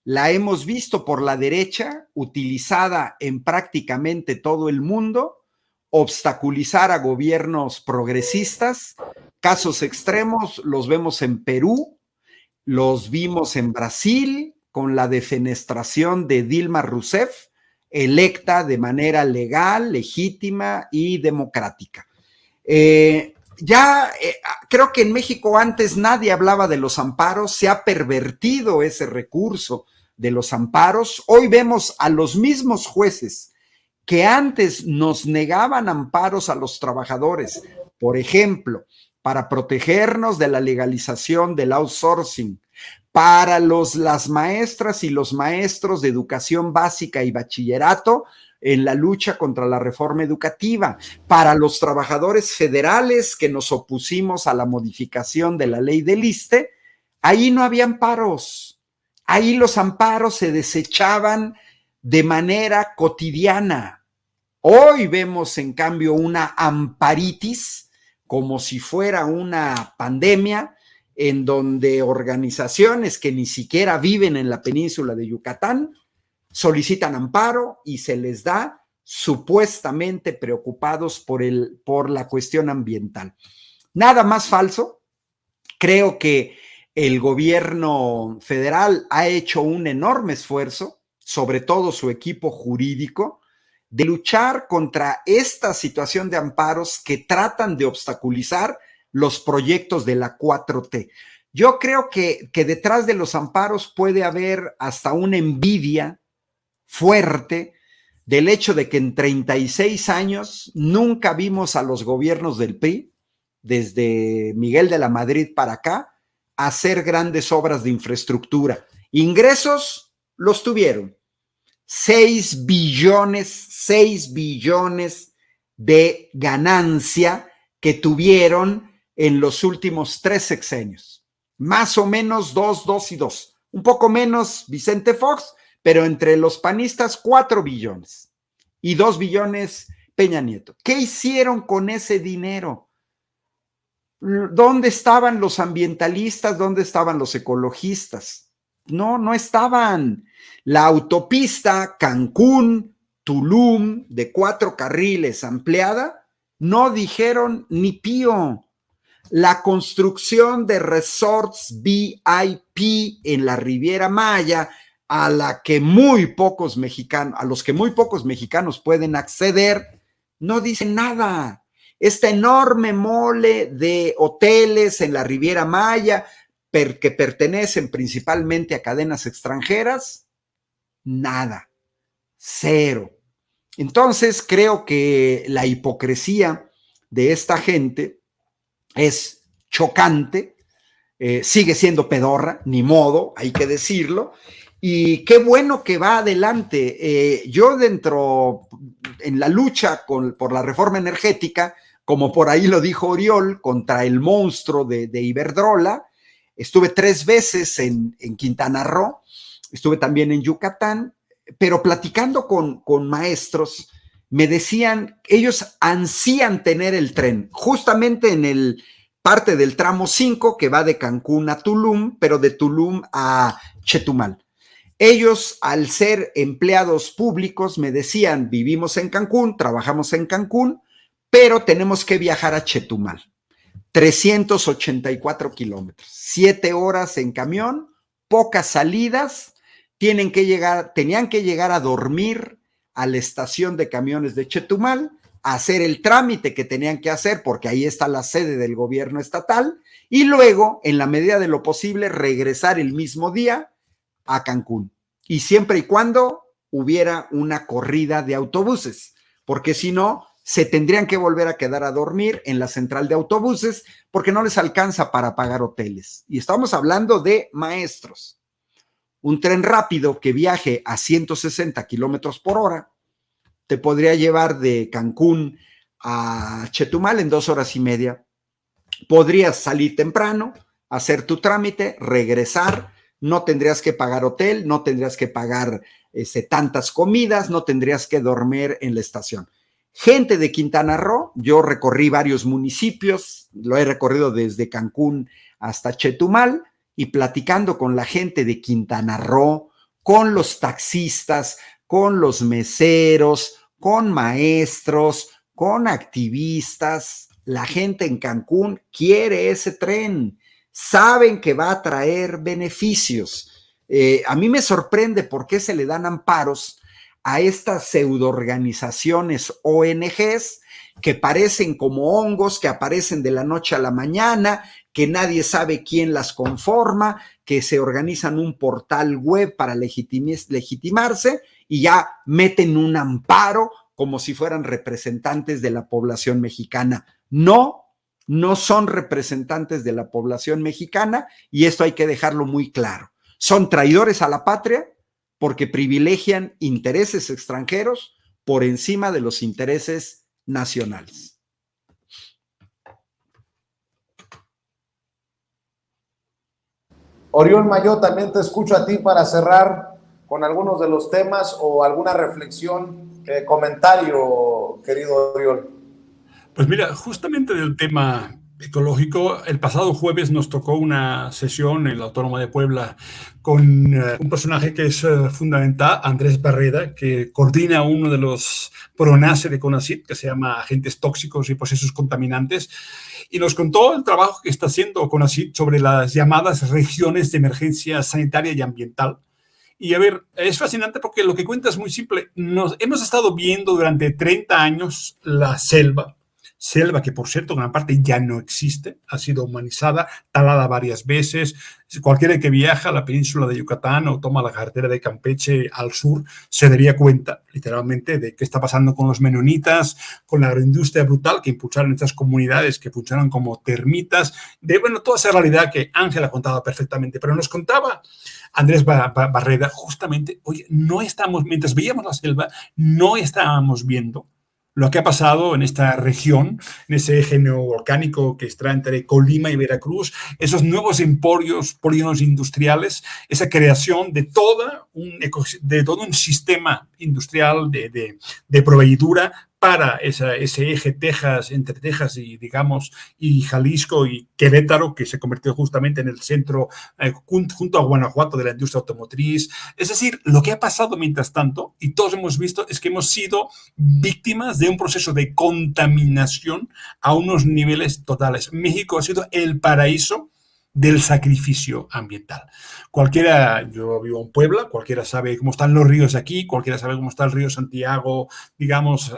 la hemos visto por la derecha, utilizada en prácticamente todo el mundo, obstaculizar a gobiernos progresistas. Casos extremos los vemos en Perú, los vimos en Brasil con la defenestración de Dilma Rousseff, electa de manera legal, legítima y democrática. Creo que en México antes nadie hablaba de los amparos, se ha pervertido ese recurso de los amparos. Hoy vemos a los mismos jueces que antes nos negaban amparos a los trabajadores, por ejemplo, para protegernos de la legalización del outsourcing, para las maestras y los maestros de educación básica y bachillerato en la lucha contra la reforma educativa, para los trabajadores federales que nos opusimos a la modificación de la ley del ISSSTE. Ahí no había amparos, ahí los amparos se desechaban de manera cotidiana. Hoy vemos en cambio una amparitis como si fuera una pandemia, en donde organizaciones que ni siquiera viven en la península de Yucatán solicitan amparo y se les da, supuestamente preocupados por la cuestión ambiental. Nada más falso. Creo que el gobierno federal ha hecho un enorme esfuerzo, sobre todo su equipo jurídico, de luchar contra esta situación de amparos que tratan de obstaculizar los proyectos de la 4T. Yo creo que detrás de los amparos puede haber hasta una envidia fuerte del hecho de que en 36 años nunca vimos a los gobiernos del PRI, desde Miguel de la Madrid para acá, hacer grandes obras de infraestructura. Ingresos los tuvieron. 6 billones de ganancia que tuvieron en los últimos 3 sexenios. Más o menos 2 y 2. Un poco menos Vicente Fox, pero entre los panistas 4 billones y 2 billones Peña Nieto. ¿Qué hicieron con ese dinero? ¿Dónde estaban los ambientalistas? ¿Dónde estaban los ecologistas? No estaban. La autopista Cancún-Tulum de 4 carriles ampliada, no dijeron ni pío. La construcción de resorts VIP en la Riviera Maya, a los que muy pocos mexicanos pueden acceder, no dicen nada. Esta enorme mole de hoteles en la Riviera Maya, que pertenecen principalmente a cadenas extranjeras, nada, cero. Entonces creo que la hipocresía de esta gente es chocante, sigue siendo pedorra, ni modo, hay que decirlo, y qué bueno que va adelante. Yo en la lucha por la reforma energética, como por ahí lo dijo Oriol, contra el monstruo de Iberdrola, estuve 3 veces en Quintana Roo, estuve también en Yucatán, pero platicando con maestros, me decían, ellos ansían tener el tren, justamente en el parte del tramo 5 que va de Cancún a Tulum, pero de Tulum a Chetumal. Ellos, al ser empleados públicos, me decían, vivimos en Cancún, trabajamos en Cancún, pero tenemos que viajar a Chetumal. 384 kilómetros, 7 horas en camión, pocas salidas, tenían que llegar a dormir a la estación de camiones de Chetumal, a hacer el trámite que tenían que hacer, porque ahí está la sede del gobierno estatal, y luego, en la medida de lo posible, regresar el mismo día a Cancún, y siempre y cuando hubiera una corrida de autobuses, porque si no, se tendrían que volver a quedar a dormir en la central de autobuses porque no les alcanza para pagar hoteles. Y estamos hablando de maestros. Un tren rápido que viaje a 160 kilómetros por hora te podría llevar de Cancún a Chetumal en 2 horas y media. Podrías salir temprano, hacer tu trámite, regresar, no tendrías que pagar hotel, no tendrías que pagar tantas comidas, no tendrías que dormir en la estación. Gente de Quintana Roo, yo recorrí varios municipios, lo he recorrido desde Cancún hasta Chetumal, y platicando con la gente de Quintana Roo, con los taxistas, con los meseros, con maestros, con activistas. La gente en Cancún quiere ese tren, saben que va a traer beneficios. A mí me sorprende por qué se le dan amparos a estas pseudoorganizaciones ONGs que parecen como hongos, que aparecen de la noche a la mañana, que nadie sabe quién las conforma, que se organizan un portal web para legitimarse y ya meten un amparo como si fueran representantes de la población mexicana. No, no son representantes de la población mexicana y esto hay que dejarlo muy claro. Son traidores a la patria porque privilegian intereses extranjeros por encima de los intereses nacionales. Oriol Mayó, también te escucho a ti para cerrar con algunos de los temas o alguna reflexión, comentario, querido Oriol. Pues mira, justamente del tema ecológico, el pasado jueves nos tocó una sesión en la Autónoma de Puebla con un personaje que es fundamental, Andrés Barreda, que coordina uno de los PRONACE de CONACYT, que se llama Agentes Tóxicos y Procesos Contaminantes, y nos contó el trabajo que está haciendo CONACYT sobre las llamadas regiones de emergencia sanitaria y ambiental. Y a ver, es fascinante porque lo que cuenta es muy simple. Hemos estado viendo durante 30 años la selva que por cierto gran parte ya no existe, ha sido humanizada, talada varias veces. Cualquiera que viaja a la península de Yucatán o toma la carretera de Campeche al sur se daría cuenta literalmente de qué está pasando con los menonitas, con la agroindustria brutal que impulsaron estas comunidades que funcionan como termitas, toda esa realidad que Ángel ha contado perfectamente, pero nos contaba Andrés Barreda justamente, oye, mientras veíamos la selva, no estábamos viendo lo que ha pasado en esta región, en ese eje neovolcánico que está entre Colima y Veracruz, esos nuevos polígonos industriales, esa creación de todo un sistema industrial de proveedura para ese eje Texas, entre Texas y Jalisco y Querétaro, que se convirtió justamente en el centro junto a Guanajuato de la industria automotriz. Es decir, lo que ha pasado mientras tanto, y todos hemos visto, es que hemos sido víctimas de un proceso de contaminación a unos niveles totales. México ha sido el paraíso del sacrificio ambiental. Yo vivo en Puebla, cualquiera sabe cómo están los ríos aquí, cualquiera sabe cómo está el río Santiago,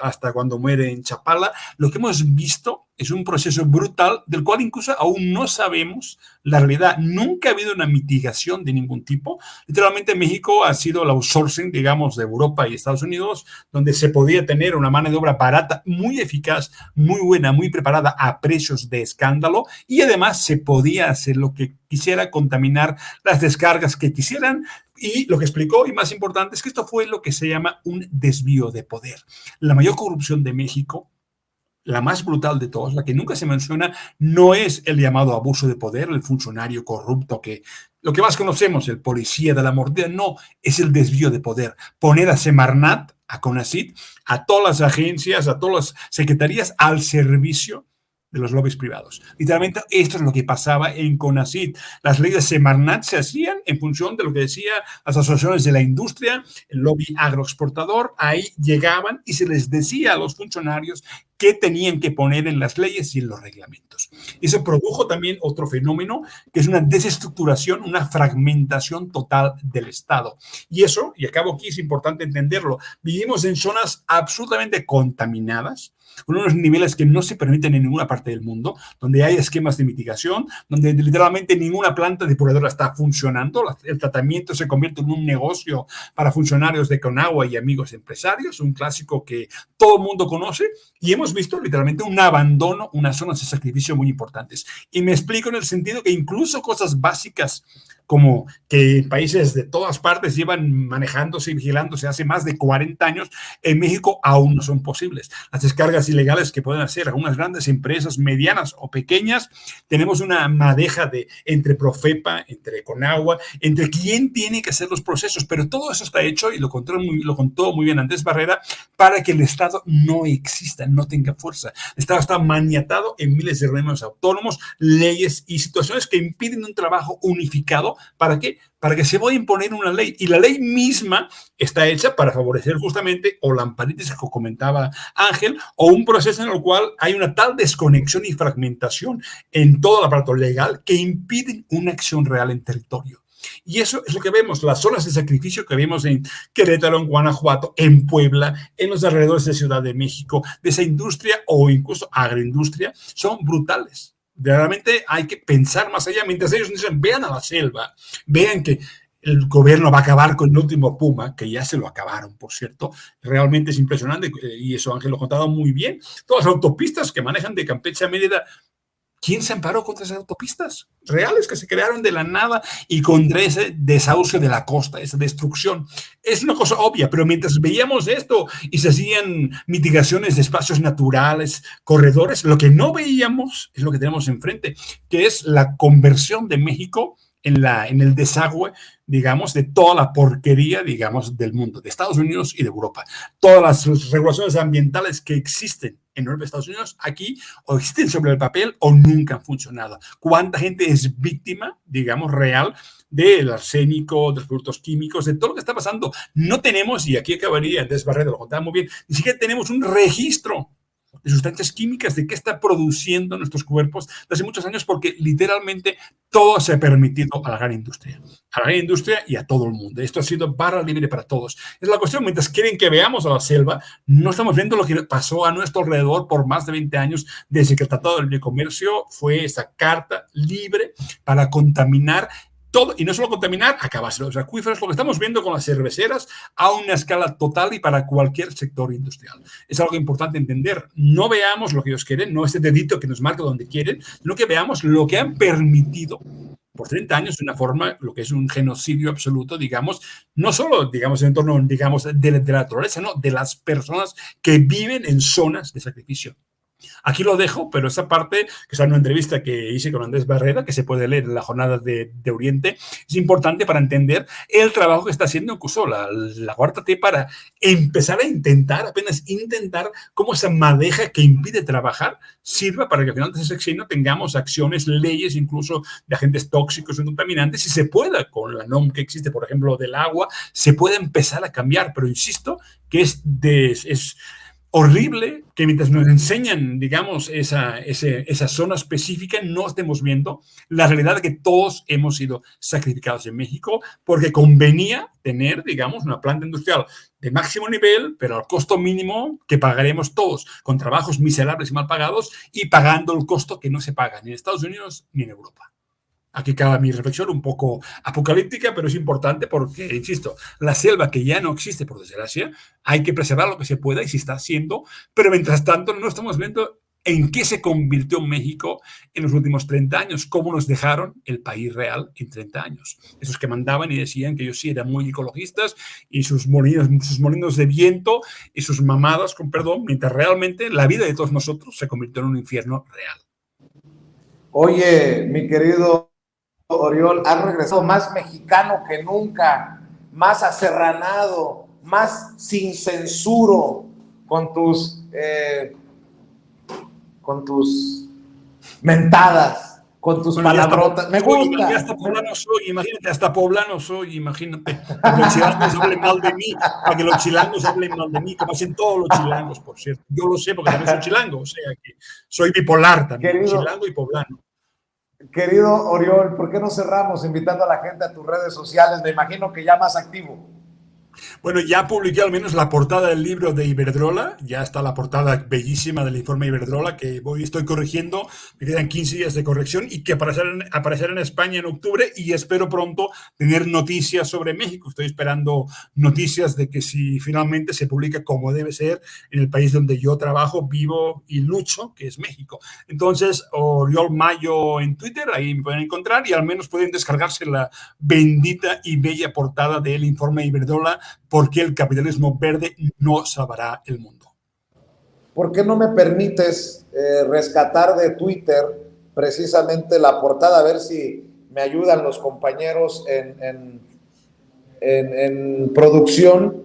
hasta cuando muere en Chapala. Lo que hemos visto es un proceso brutal del cual incluso aún no sabemos la realidad. Nunca ha habido una mitigación de ningún tipo. Literalmente México ha sido el outsourcing, de Europa y Estados Unidos, donde se podía tener una mano de obra barata, muy eficaz, muy buena, muy preparada a precios de escándalo y además se podía hacer lo que quisiera, contaminar las descargas que quisieran. Y lo que explicó, y más importante, es que esto fue lo que se llama un desvío de poder. La mayor corrupción de México, la más brutal de todas, la que nunca se menciona, no es el llamado abuso de poder, el funcionario corrupto lo que más conocemos, el policía de la mordida, no, es el desvío de poder. Poner a Semarnat, a CONACYT, a todas las agencias, a todas las secretarías al servicio de los lobbies privados. Literalmente esto es lo que pasaba en CONACYT. Las leyes de Semarnat se hacían en función de lo que decían las asociaciones de la industria, el lobby agroexportador. Ahí llegaban y se les decía a los funcionarios qué tenían que poner en las leyes y en los reglamentos. Y eso produjo también otro fenómeno, que es una desestructuración, una fragmentación total del Estado. Y eso, y acabo aquí, es importante entenderlo, vivimos en zonas absolutamente contaminadas, con unos niveles que no se permiten en ninguna parte del mundo, donde hay esquemas de mitigación, donde literalmente ninguna planta depuradora está funcionando, el tratamiento se convierte en un negocio para funcionarios de Conagua y amigos empresarios, un clásico que todo el mundo conoce, y hemos visto literalmente un abandono, unas zonas de sacrificio muy importantes. Y me explico en el sentido que incluso cosas básicas como que países de todas partes llevan manejándose y vigilándose hace más de 40 años, en México aún no son posibles. Las descargas ilegales que pueden hacer algunas grandes empresas, medianas o pequeñas, tenemos una madeja entre Profepa, entre Conagua, entre quién tiene que hacer los procesos, pero todo eso está hecho, y lo contó muy bien Andrés Barreda, para que el Estado no exista, no tenga fuerza. El Estado está maniatado en miles de organismos autónomos, leyes y situaciones que impiden un trabajo unificado Estado. ¿Para qué? Para que se vaya a imponer una ley. Y la ley misma está hecha para favorecer justamente o lamparitas que comentaba Ángel, o un proceso en el cual hay una tal desconexión y fragmentación en todo el aparato legal que impiden una acción real en territorio. Y eso es lo que vemos, las zonas de sacrificio que vemos en Querétaro, en Guanajuato, en Puebla, en los alrededores de Ciudad de México, de esa industria o incluso agroindustria, son brutales. Realmente hay que pensar más allá. Mientras ellos dicen, vean a la selva, vean que el gobierno va a acabar con el último puma, que ya se lo acabaron, por cierto. Realmente es impresionante, y eso Ángel lo ha contado muy bien. Todas las autopistas que manejan de Campeche a Mérida, ¿quién se amparó contra esas autopistas reales que se crearon de la nada y contra ese desahucio de la costa, esa destrucción? Es una cosa obvia, pero mientras veíamos esto y se hacían mitigaciones de espacios naturales, corredores, lo que no veíamos es lo que tenemos enfrente, que es la conversión de México en el desagüe, digamos, de toda la porquería, digamos, del mundo, de Estados Unidos y de Europa. Todas las regulaciones ambientales que existen en Europa y Estados Unidos, aquí o existen sobre el papel o nunca han funcionado. ¿Cuánta gente es víctima, digamos, real del arsénico, de los productos químicos, de todo lo que está pasando? No tenemos, y aquí acabaría Andrés Barredo, lo contaba muy bien, ni siquiera tenemos un registro de sustancias químicas, de qué está produciendo nuestros cuerpos desde hace muchos años, porque literalmente todo se ha permitido a la gran industria y a todo el mundo. Esto ha sido barra libre para todos. Es la cuestión, mientras quieren que veamos a la selva, no estamos viendo lo que pasó a nuestro alrededor por más de 20 años desde que el Tratado del Libre Comercio fue esa carta libre para contaminar todo, y no solo contaminar, acabarse los acuíferos, lo que estamos viendo con las cerveceras a una escala total y para cualquier sector industrial. Es algo importante entender. No veamos lo que ellos quieren, no este dedito que nos marca donde quieren, sino que veamos lo que han permitido por 30 años de una forma, lo que es un genocidio absoluto, digamos, no solo, digamos, en torno, digamos, de la naturaleza, no, de las personas que viven en zonas de sacrificio. Aquí lo dejo, pero esa parte, que está en una entrevista que hice con Andrés Barreda, que se puede leer en la jornada de Oriente, es importante para entender el trabajo que está haciendo incluso la Cuarta T para empezar a intentar, apenas intentar, cómo esa madeja que impide trabajar sirva para que al final de ese sexenio tengamos acciones, leyes, incluso de agentes tóxicos y contaminantes, y se pueda, con la NOM que existe, por ejemplo, del agua, se puede empezar a cambiar, pero insisto que es horrible que mientras nos enseñan, digamos, esa zona específica, no estemos viendo la realidad de que todos hemos sido sacrificados en México porque convenía tener, digamos, una planta industrial de máximo nivel, pero al costo mínimo que pagaremos todos, con trabajos miserables y mal pagados y pagando el costo que no se paga ni en Estados Unidos ni en Europa. Aquí cabe mi reflexión un poco apocalíptica, pero es importante porque, insisto, la selva que ya no existe, por desgracia, hay que preservar lo que se pueda y se está haciendo, pero mientras tanto no estamos viendo en qué se convirtió México en los últimos 30 años, cómo nos dejaron el país real en 30 años. Esos que mandaban y decían que ellos sí eran muy ecologistas y sus molinos de viento y sus mamadas, con perdón, mientras realmente la vida de todos nosotros se convirtió en un infierno real. Oye, mi querido Oriol, has regresado más mexicano que nunca, más aserranado, más sin censuro con tus mentadas, con tus palabrotas. Me gusta. Hasta poblano soy, imagínate. Para que los chilangos hablen mal de mí, como hacen todos los chilangos, por cierto. Yo lo sé porque también soy chilango, o sea que soy bipolar también, querido, chilango y poblano. Querido Oriol, ¿por qué no cerramos invitando a la gente a tus redes sociales? Me imagino que ya más activo. Bueno, ya publiqué al menos la portada del libro de Iberdrola, ya está la portada bellísima del informe Iberdrola que estoy corrigiendo, me quedan 15 días de corrección y que aparecerá en España en octubre y espero pronto tener noticias sobre México. Estoy esperando noticias de que si finalmente se publica como debe ser en el país donde yo trabajo, vivo y lucho, que es México. Entonces, Oriol Mayo en Twitter, ahí me pueden encontrar y al menos pueden descargarse la bendita y bella portada del informe Iberdrola, porque el capitalismo verde no salvará el mundo. ¿Por qué no me permites rescatar de Twitter precisamente la portada? A ver si me ayudan los compañeros en producción.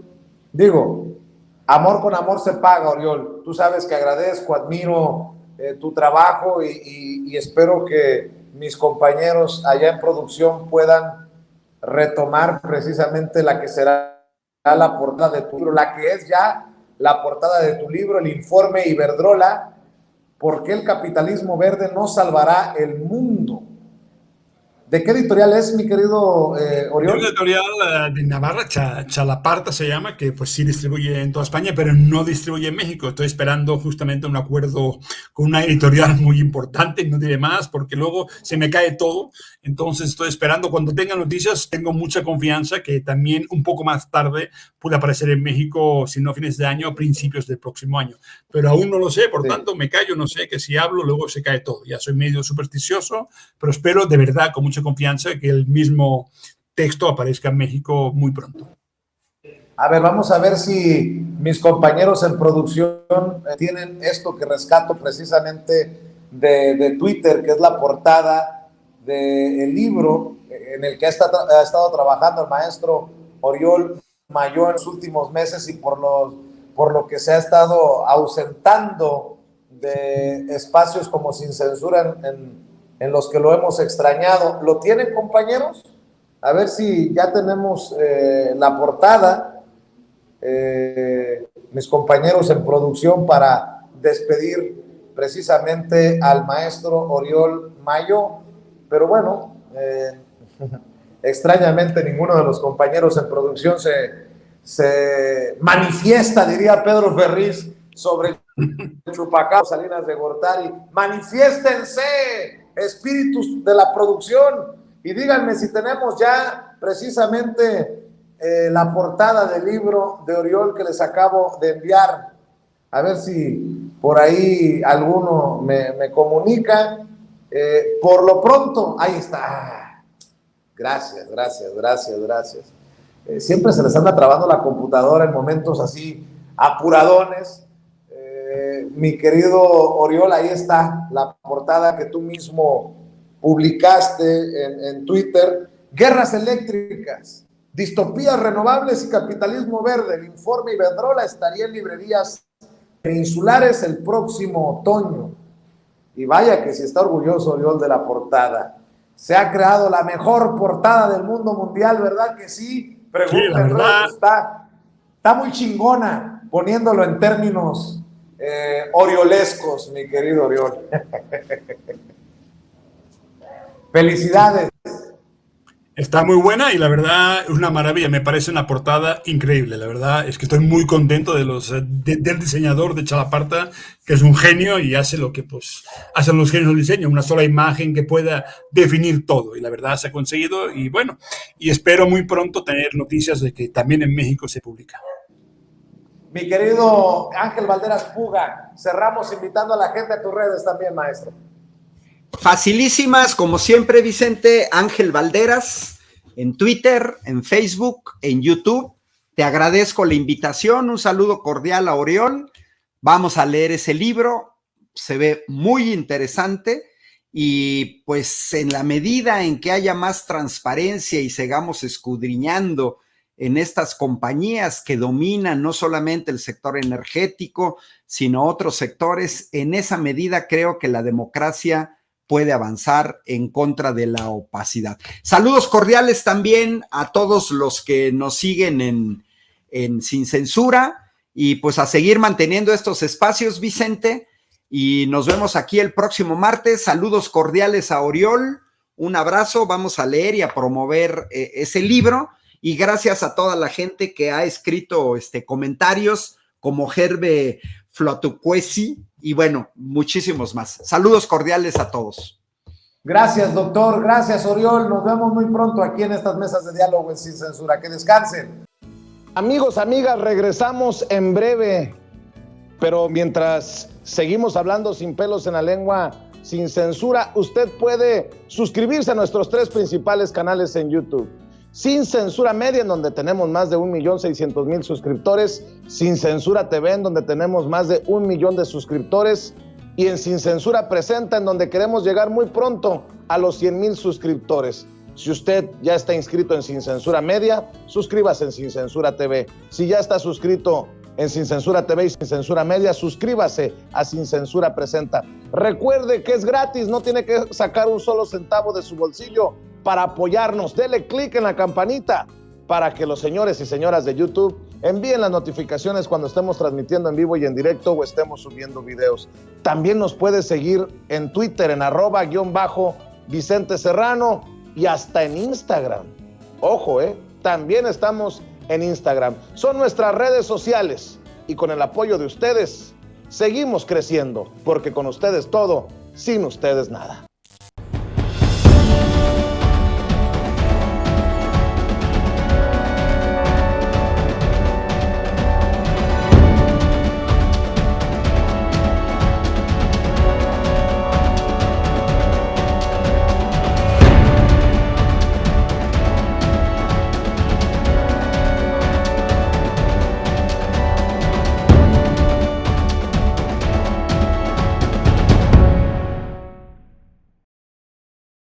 Digo, amor con amor se paga, Oriol. Tú sabes que agradezco, admiro tu trabajo y espero que mis compañeros allá en producción puedan retomar precisamente la que será la portada de tu libro, la que es ya la portada de tu libro, el informe Iberdrola, ¿por qué el capitalismo verde no salvará el mundo? ¿De qué editorial es, mi querido Oriol? Una editorial de Navarra, Chalaparta se llama, que pues sí distribuye en toda España, pero no distribuye en México. Estoy esperando justamente un acuerdo con una editorial muy importante, no diré más, porque luego se me cae todo. Entonces estoy esperando, cuando tenga noticias, tengo mucha confianza que también un poco más tarde puede aparecer en México, si no fines de año, a principios del próximo año. Pero aún no lo sé, por tanto me callo, no sé, que si hablo luego se cae todo. Ya soy medio supersticioso, pero espero de verdad con mucha confianza que el mismo texto aparezca en México muy pronto. A ver, vamos a ver si mis compañeros en producción tienen esto que rescato precisamente de Twitter, que es la portada del libro en el que ha estado trabajando el maestro Oriol Mayó en los últimos meses y por lo que se ha estado ausentando de espacios como Sin Censura en los que lo hemos extrañado. ¿Lo tienen, compañeros? A ver si ya tenemos la portada, mis compañeros en producción, para despedir precisamente al maestro Oriol Mayó. Pero bueno, extrañamente ninguno de los compañeros en producción se manifiesta, diría Pedro Ferriz, sobre el chupacabra Salinas de Gortari. Manifiéstense, espíritus de la producción, y díganme si tenemos ya precisamente la portada del libro de Oriol que les acabo de enviar. A ver si por ahí alguno me comunica. Por lo pronto, ahí está. Gracias. Siempre se les anda trabando la computadora en momentos así apuradones. Mi querido Oriol, ahí está la portada que tú mismo publicaste en Twitter. Guerras eléctricas, distopías renovables y capitalismo verde. El informe Iberdrola estaría en librerías peninsulares el próximo otoño. Y vaya que si está orgulloso Oriol de la portada. Se ha creado la mejor portada del mundo mundial, ¿verdad que sí? Pregúntenlo, sí, está muy chingona, poniéndolo en términos oriolescos, mi querido Oriol. Felicidades. Está muy buena y la verdad es una maravilla, me parece una portada increíble, la verdad es que estoy muy contento del diseñador de Chalaparta, que es un genio y hace lo que pues hacen los genios del diseño, una sola imagen que pueda definir todo, y la verdad se ha conseguido, y bueno, y espero muy pronto tener noticias de que también en México se publica. Mi querido Ángel Valderas Puga, cerramos invitando a la gente a tus redes también, maestro. Facilísimas, como siempre, Vicente. Ángel Valderas, en Twitter, en Facebook, en YouTube. Te agradezco la invitación, un saludo cordial a Oriol. Vamos a leer ese libro, se ve muy interesante, y pues en la medida en que haya más transparencia y sigamos escudriñando en estas compañías que dominan no solamente el sector energético, sino otros sectores, en esa medida creo que la democracia puede avanzar en contra de la opacidad. Saludos cordiales también a todos los que nos siguen en Sin Censura, y pues a seguir manteniendo estos espacios, Vicente, y nos vemos aquí el próximo martes. Saludos cordiales a Oriol, un abrazo, vamos a leer y a promover ese libro, y gracias a toda la gente que ha escrito comentarios, como Gerbe Flotucuesi, y bueno, muchísimos más. Saludos cordiales a todos. Gracias, doctor. Gracias, Oriol. Nos vemos muy pronto aquí en estas mesas de diálogo en Sin Censura. Que descansen. Amigos, amigas, regresamos en breve. Pero mientras seguimos hablando sin pelos en la lengua, sin censura, usted puede suscribirse a nuestros 3 principales canales en YouTube. Sin Censura Media, en donde tenemos más de 1,600,000 suscriptores. Sin Censura TV, en donde tenemos más de 1 millón de suscriptores. Y en Sin Censura Presenta, en donde queremos llegar muy pronto a los 100,000 suscriptores. Si usted ya está inscrito en Sin Censura Media, suscríbase en Sin Censura TV. Si ya está suscrito en Sin Censura TV y Sin Censura Media. Suscríbase a Sin Censura Presenta. Recuerde que es gratis, no tiene que sacar un solo centavo de su bolsillo para apoyarnos. Dele clic en la campanita para que los señores y señoras de YouTube envíen las notificaciones cuando estemos transmitiendo en vivo y en directo o estemos subiendo videos. También nos puede seguir en Twitter en @Vicente Serrano y hasta en Instagram. Ojo, también estamos en Instagram. Son nuestras redes sociales y con el apoyo de ustedes seguimos creciendo, porque con ustedes todo, sin ustedes nada.